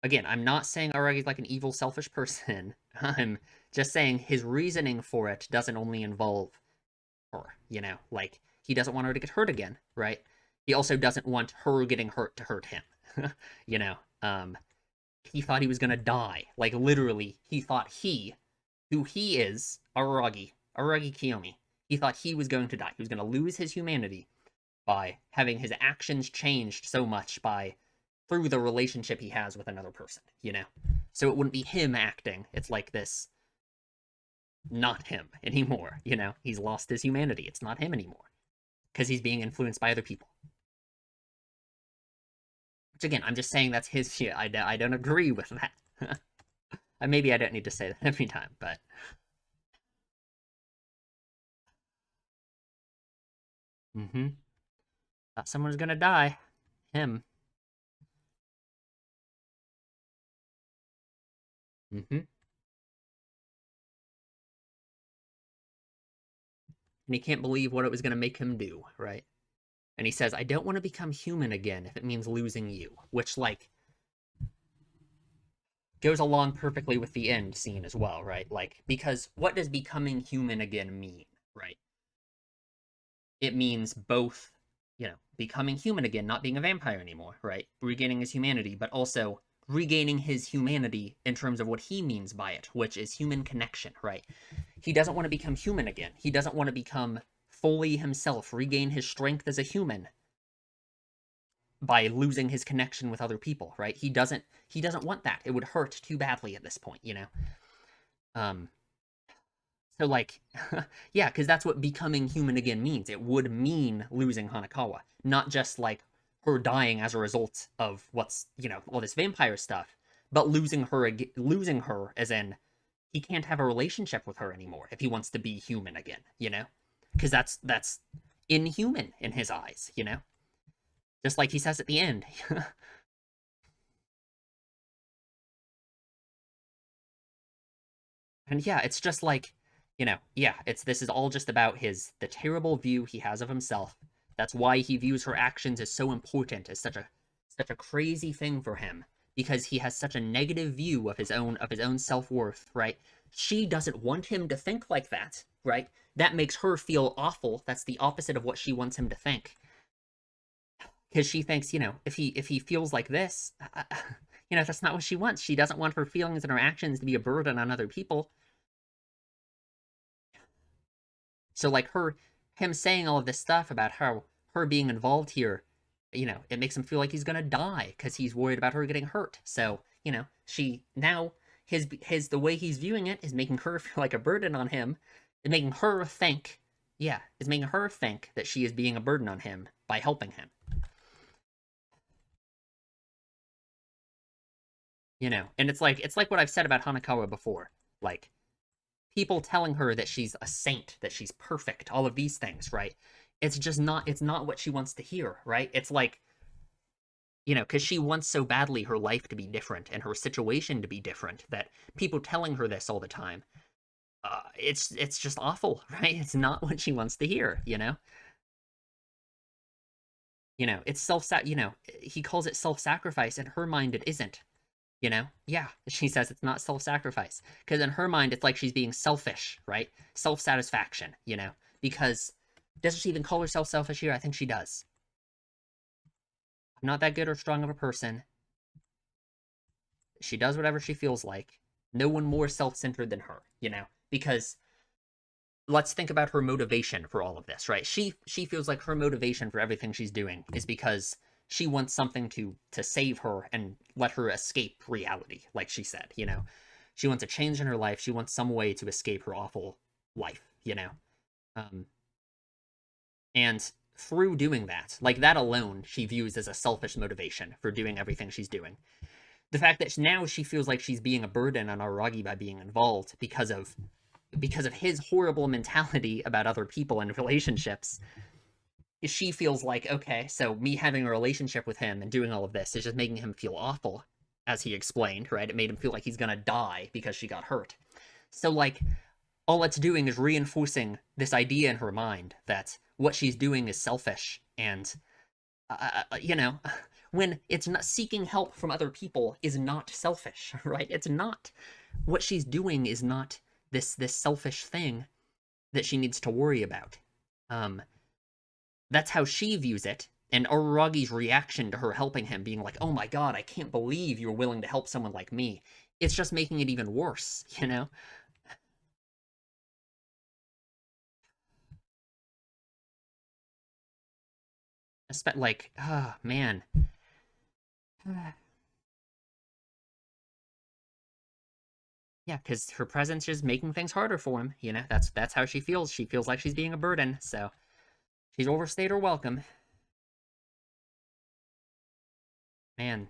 again, I'm not saying Aragi's like an evil, selfish person. I'm just saying his reasoning for it doesn't only involve her, like, he doesn't want her to get hurt again, right? He also doesn't want her getting hurt to hurt him. you know, um, he thought he was gonna die. Like, literally, he thought who he is, Aragi Kiyomi, he thought he was going to die. He was gonna lose his humanity by having his actions changed so much through the relationship he has with another person. So it wouldn't be him acting. It's like this, not him anymore. He's lost his humanity. It's not him anymore because he's being influenced by other people. Which, again, I'm just saying that's his shit. I don't agree with that. Maybe I don't need to say that every time, but thought someone was gonna die. Him. And he can't believe what it was gonna make him do, right? And he says, I don't want to become human again if it means losing you. Which, like, goes along perfectly with the end scene as well, right? Like, because what does becoming human again mean, right? It means both, becoming human again, not being a vampire anymore, right? Regaining his humanity, but also regaining his humanity in terms of what he means by it, which is human connection, right? He doesn't want to become human again. He doesn't want to become fully himself, regain his strength as a human by losing his connection with other people, right? He doesn't want that. It would hurt too badly at this point. Um so, like, yeah, because that's what becoming human again means. It would mean losing Hanakawa, not just like her dying as a result of all this vampire stuff, but losing her as in he can't have a relationship with her anymore if he wants to be human again. Because that's inhuman in his eyes. Just like he says at the end. And yeah, it's just like, yeah, this is all just about the terrible view he has of himself. That's why he views her actions as so important, as such a crazy thing for him, because he has such a negative view of his own self-worth, right? She doesn't want him to think like that, right? That makes her feel awful. That's the opposite of what she wants him to think. Because she thinks, if he feels like this, that's not what she wants. She doesn't want her feelings and her actions to be a burden on other people. So, like, him saying all of this stuff about how her being involved here, it makes him feel like he's gonna die because he's worried about her getting hurt. So, she now the way he's viewing it is making her feel like a burden on him, and making her think, yeah, is making her think that she is being a burden on him by helping him. And it's like what I've said about Hanakawa before. Like, people telling her that she's a saint, that she's perfect, all of these things, right? It's not what she wants to hear, right? It's like, because she wants so badly her life to be different and her situation to be different that people telling her this all the time, it's just awful, right? It's not what she wants to hear. It's he calls it self-sacrifice. In her mind, it isn't. Yeah, she says it's not self-sacrifice because in her mind it's like she's being selfish, right? Self-satisfaction. Because doesn't she even call herself selfish here? I think she does. I'm not that good or strong of a person. She does whatever she feels like. No one more self-centered than her. Because let's think about her motivation for all of this, right? She feels like her motivation for everything she's doing is because she wants something to save her and let her escape reality, like she said. She wants a change in her life. She wants some way to escape her awful life, you know? Um, and through doing that, like that alone, she views as a selfish motivation for doing everything she's doing. The fact that now she feels like she's being a burden on Aragi by being involved because of his horrible mentality about other people and relationships, she feels like, okay, so me having a relationship with him and doing all of this is just making him feel awful, as he explained, right? It made him feel like he's gonna die because she got hurt. So, like, all it's doing is reinforcing this idea in her mind that what she's doing is selfish and, you know, when it's not seeking help from other people is not selfish, right? It's not. What she's doing is not this selfish thing that she needs to worry about. Um, that's how she views it. And Aruragi's reaction to her helping him, being like, "Oh my god, I can't believe you're willing to help someone like me," it's just making it even worse, you know? Like, ah, oh, man. Yeah, because her presence is making things harder for him. You know, that's how she feels. She feels like she's being a burden. So she's overstayed her welcome. Man,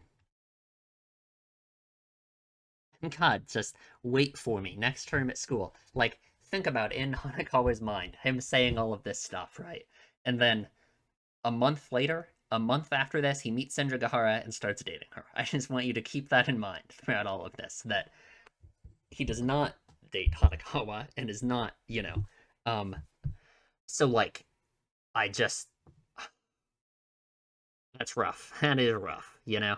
God, just wait for me next term at school. Like, think about in Hanakawa's mind, him saying all of this stuff, right? And then a month later, a month after this, he meets Senjugahara and starts dating her. I just want you to keep that in mind throughout all of this. That he does not date Hanakawa and is not, you know, um. So like, I just that's rough. That is rough, you know?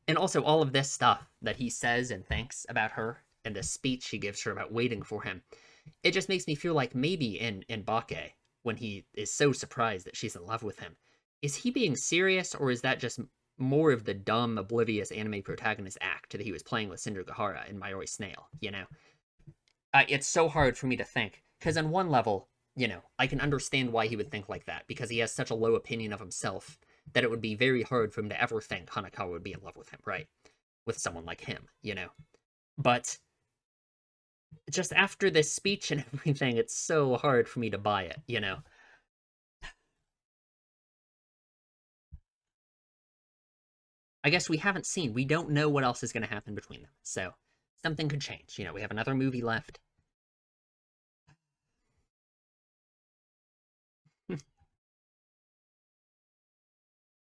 And also all of this stuff that he says and thinks about her and the speech he gives her about waiting for him, it just makes me feel like maybe in Bake, when he is so surprised that she's in love with him, is he being serious or is that just more of the dumb, oblivious anime protagonist act that he was playing with Cinder Gahara in Mayuri Snail, you know? It's so hard for me to think, because on one level, you know, I can understand why he would think like that, because he has such a low opinion of himself that it would be very hard for him to ever think Hanakawa would be in love with him, right? With someone like him, you know? But just after this speech and everything, it's so hard for me to buy it, you know? I guess we haven't seen, we don't know what else is going to happen between them, so something could change. You know, we have another movie left.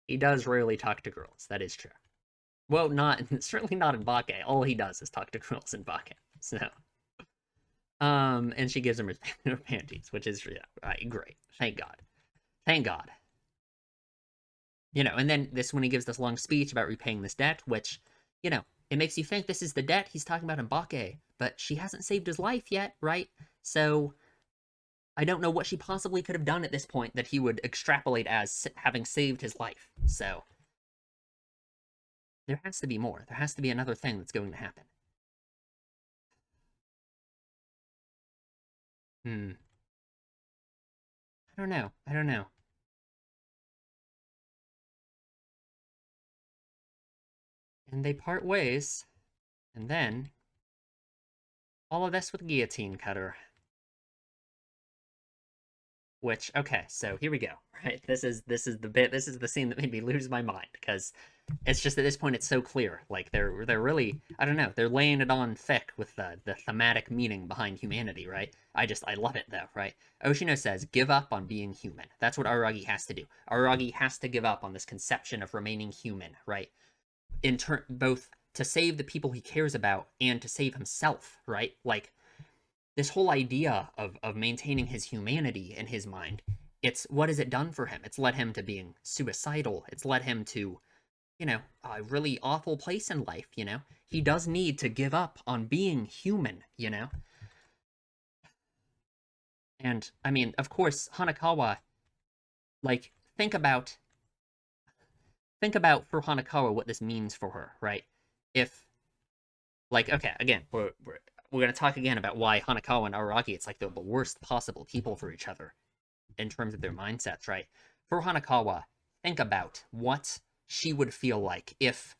He does rarely talk to girls, that is true. Well, not certainly not in Bake. All he does is talk to girls in Bake. So, and she gives him her panties, which is yeah, right, great. Thank God. Thank God. You know, and then this when he gives this long speech about repaying this debt, which, you know, it makes you think this is the debt he's talking about in Bake, but she hasn't saved his life yet, right? So I don't know what she possibly could have done at this point that he would extrapolate as having saved his life. So there has to be more. There has to be another thing that's going to happen. Hmm. I don't know. I don't know. And they part ways, and then all of this with Guillotine Cutter. Which, okay, so here we go. Right, this is the bit. This is the scene that made me lose my mind because it's just at this point it's so clear. Like they're really, I don't know, they're laying it on thick with the thematic meaning behind humanity. Right, I love it though. Right, Oshino says give up on being human. That's what Aragi has to do. Aragi has to give up on this conception of remaining human. Right, in turn both to save the people he cares about and to save himself. Right, like this whole idea of maintaining his humanity in his mind, it's what has it done for him? It's led him to being suicidal. It's led him to, you know, a really awful place in life, you know? He does need to give up on being human, you know? And I mean, of course, Hanakawa, like, think about for Hanakawa what this means for her, right? If like, okay, again, we're gonna talk again about why Hanakawa and Araki, it's like the worst possible people for each other in terms of their mindsets, right? For Hanakawa, think about what she would feel like if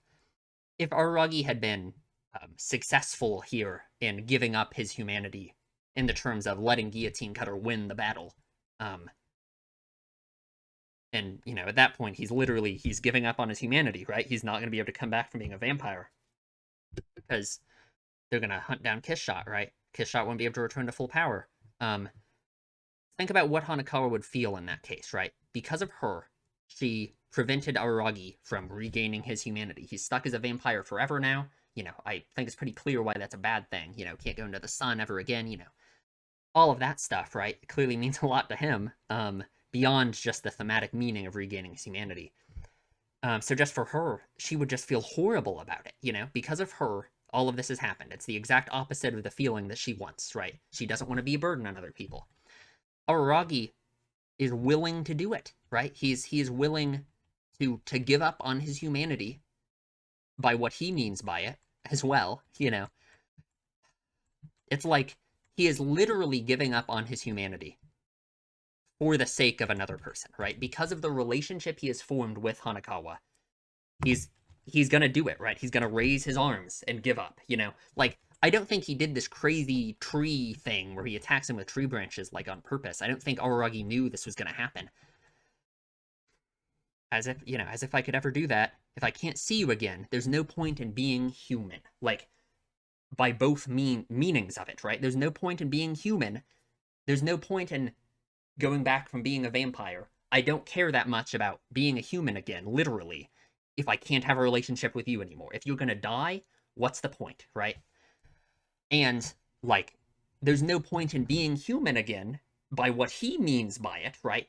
Aragi had been successful here in giving up his humanity in the terms of letting Guillotine Cutter win the battle. And, you know, at that point, he's giving up on his humanity, right? He's not going to be able to come back from being a vampire. Because they're going to hunt down Kiss Shot, right? Kiss Shot won't be able to return to full power. Think about what Hanakawa would feel in that case, right? Because of her, she prevented Araragi from regaining his humanity. He's stuck as a vampire forever now. You know, I think it's pretty clear why that's a bad thing. You know, can't go into the sun ever again, you know. All of that stuff, right? It clearly means a lot to him, beyond just the thematic meaning of regaining his humanity. So just for her, she would just feel horrible about it, you know? Because of her, all of this has happened. It's the exact opposite of the feeling that she wants, right? She doesn't want to be a burden on other people. Araragi is willing to do it, right? He is willing to give up on his humanity by what he means by it as well, you know. It's like he is literally giving up on his humanity for the sake of another person, right? Because of the relationship he has formed with Hanakawa, he's gonna do it, right? He's gonna raise his arms and give up, you know? Like, I don't think he did this crazy tree thing where he attacks him with tree branches, like, on purpose. I don't think Araragi knew this was gonna happen. As if, you know, as if I could ever do that. If I can't see you again, there's no point in being human. Like, by both meanings of it, right? There's no point in being human. There's no point in going back from being a vampire. I don't care that much about being a human again, literally, if I can't have a relationship with you anymore. If you're gonna die, what's the point, right? And, like, there's no point in being human again by what he means by it, right?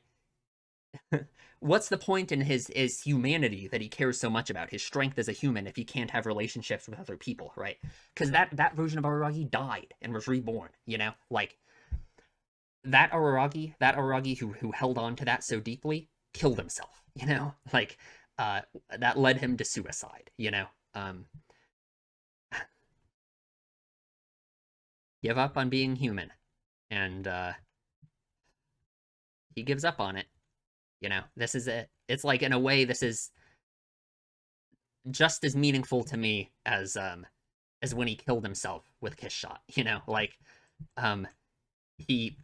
What's the point in his humanity that he cares so much about, his strength as a human, if he can't have relationships with other people, right? Because that version of Araragi died and was reborn, you know? Like, that Araragi who held on to that so deeply killed himself, you know? Like, that led him to suicide, you know? Give up on being human. And he gives up on it. You know, this is it. It's like, in a way, this is just as meaningful to me as when he killed himself with Kiss Shot, you know? Like, he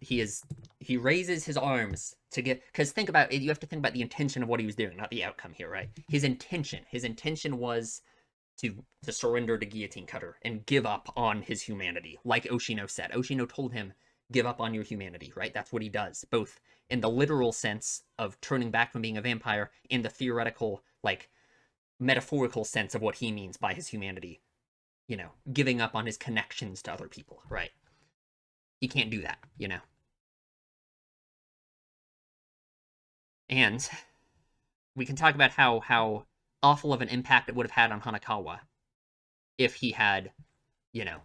raises his arms to get, because think about it, you have to think about the intention of what he was doing, not the outcome here, right? His intention was to surrender to Guillotine Cutter and give up on his humanity, like Oshino said. Oshino told him, give up on your humanity, right? That's what he does, both in the literal sense of turning back from being a vampire, in the theoretical, like, metaphorical sense of what he means by his humanity, you know, giving up on his connections to other people, right? He can't do that, you know. And we can talk about how awful of an impact it would have had on Hanakawa if he had, you know,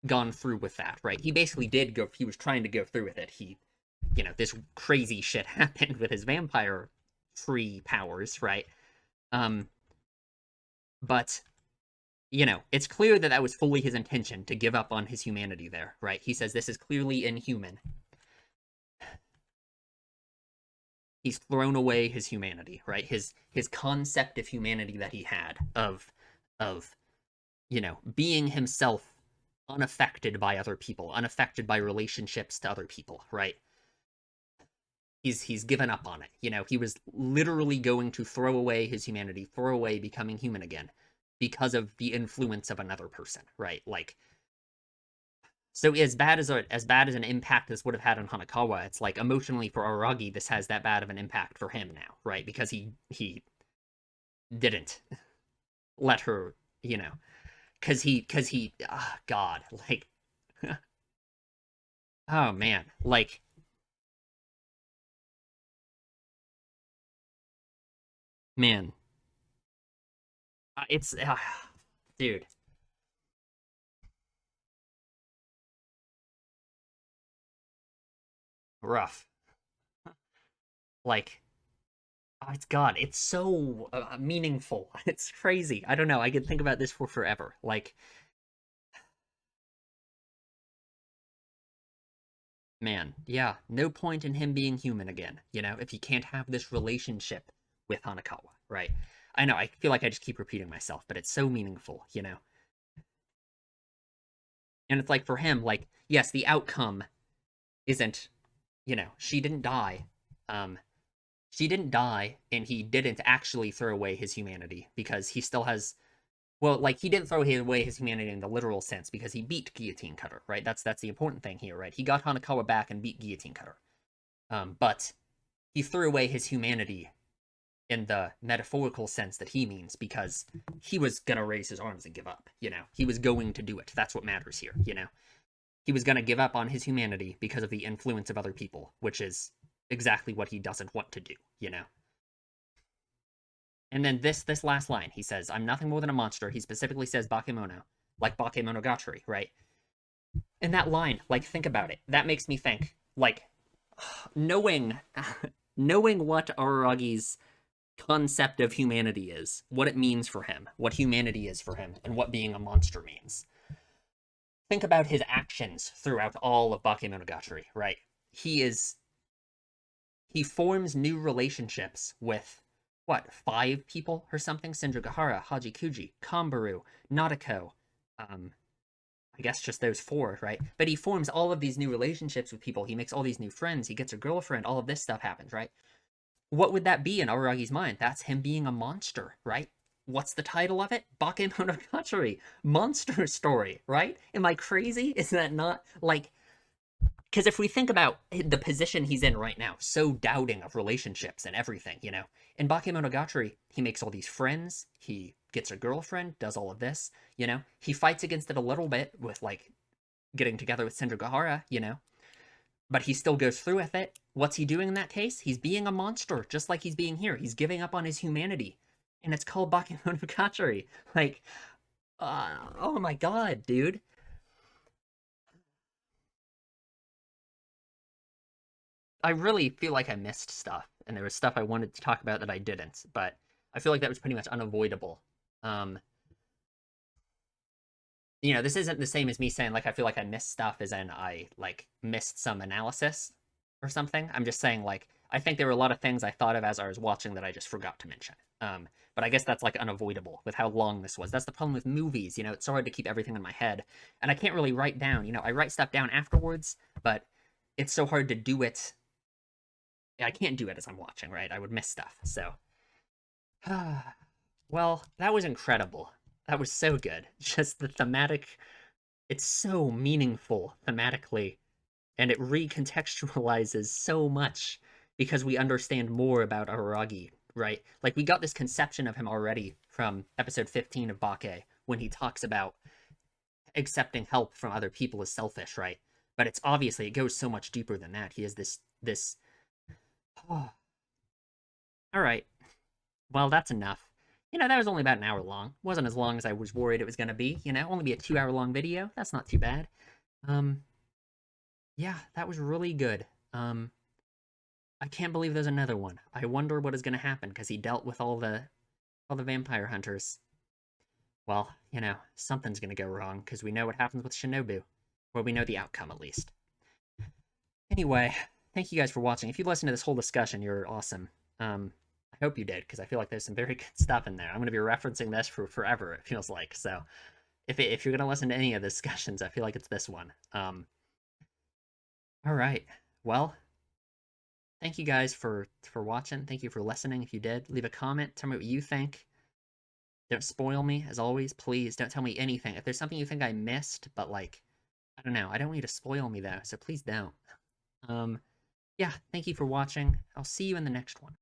gone through with that, right? He basically did go, he was trying to go through with it. He, you know, this crazy shit happened with his vampire tree powers, right? But, you know, it's clear that that was fully his intention to give up on his humanity there, right? He says this is clearly inhuman. He's thrown away his humanity, right? His concept of humanity that he had, of you know, being himself, unaffected by other people, unaffected by relationships to other people, right? He's given up on it. You know, he was literally going to throw away his humanity, throw away becoming human again, because of the influence of another person, right? Like, so as bad as an impact this would have had on Hanakawa, it's like, emotionally for Aragi, this has that bad of an impact for him now, right? Because he didn't let her, you know, because he oh God, like, oh man, like, man, it's dude, rough. Like, oh, it's God, it's so meaningful. It's crazy. I don't know. I could think about this for forever. Like, man, yeah, no point in him being human again, you know, if he can't have this relationship with Hanakawa, right? I know, I feel like I just keep repeating myself, but it's so meaningful, you know? And it's like, for him, like, yes, the outcome isn't, she didn't die. Um, she didn't die, and he didn't actually throw away his humanity because he still has. Well, like, he didn't throw away his humanity in the literal sense because he beat Guillotine Cutter, right? That's the important thing here, right? He got Hanakawa back and beat Guillotine Cutter. But he threw away his humanity in the metaphorical sense that he means because he was gonna raise his arms and give up. He was going to do it. That's what matters here. He was gonna give up on his humanity because of the influence of other people, which is exactly what he doesn't want to do. And then this last line, he says, "I'm nothing more than a monster." He specifically says Bakemono, like Bakemonogatari, right? And that line, like, think about it. That makes me think, like, knowing knowing what Araragi's concept of humanity is, what it means for him, what humanity is for him, and what being a monster means. Think about his actions throughout all of Bakemonogatari, right? He forms new relationships with what, 5 people or something? Senjugahara, Hajikuji, Kambaru, Nadeko, I guess just those 4, right? But he forms all of these new relationships with people. He makes all these new friends. He gets a girlfriend. All of this stuff happens, right? What would that be in Araragi's mind? That's him being a monster, right? What's the title of it? Bakemonogatari, monster story, right? Am I crazy? Is that not like? Because if we think about the position he's in right now, so doubting of relationships and everything, in Bakemonogatari, he makes all these friends, he gets a girlfriend, does all of this, he fights against it a little bit with, like, getting together with Senjugahara, but he still goes through with it. What's he doing in that case? He's being a monster, just like he's being here. He's giving up on his humanity, and it's called Bakemonogatari. Like, oh my god, dude. I really feel like I missed stuff, and there was stuff I wanted to talk about that I didn't, but I feel like that was pretty much unavoidable. Um, this isn't the same as me saying, like, I feel like I missed stuff as in I, like, missed some analysis or something. I'm just saying, like, I think there were a lot of things I thought of as I was watching that I just forgot to mention. But I guess that's, like, unavoidable with how long this was. That's the problem with movies, it's so hard to keep everything in my head, and I can't really write down, I write stuff down afterwards, but it's so hard to do it. I can't do it as I'm watching, right? I would miss stuff, so. Well, that was incredible. That was so good. Just the thematic, it's so meaningful thematically, and it recontextualizes so much because we understand more about Araragi, right? Like, we got this conception of him already from episode 15 of Bake when he talks about accepting help from other people is selfish, right? But it's obviously, it goes so much deeper than that. He has this. Oh, all right. Well, that's enough. That was only about an hour long. Wasn't as long as I was worried it was going to be. Only be a 2 hour long video. That's not too bad. Um, yeah, that was really good. I can't believe there's another one. I wonder what is going to happen because he dealt with all the vampire hunters. Well, something's going to go wrong because we know what happens with Shinobu, or we know the outcome at least. Anyway, thank you guys for watching. If you listened to this whole discussion, you're awesome. I hope you did, because I feel like there's some very good stuff in there. I'm going to be referencing this for forever, it feels like. So if you're going to listen to any of the discussions, I feel like it's this one. All right. Well, thank you guys for watching. Thank you for listening. If you did, leave a comment. Tell me what you think. Don't spoil me, as always. Please don't tell me anything. If there's something you think I missed, but, like, I don't know. I don't want you to spoil me, though, so please don't. Yeah, thank you for watching. I'll see you in the next one.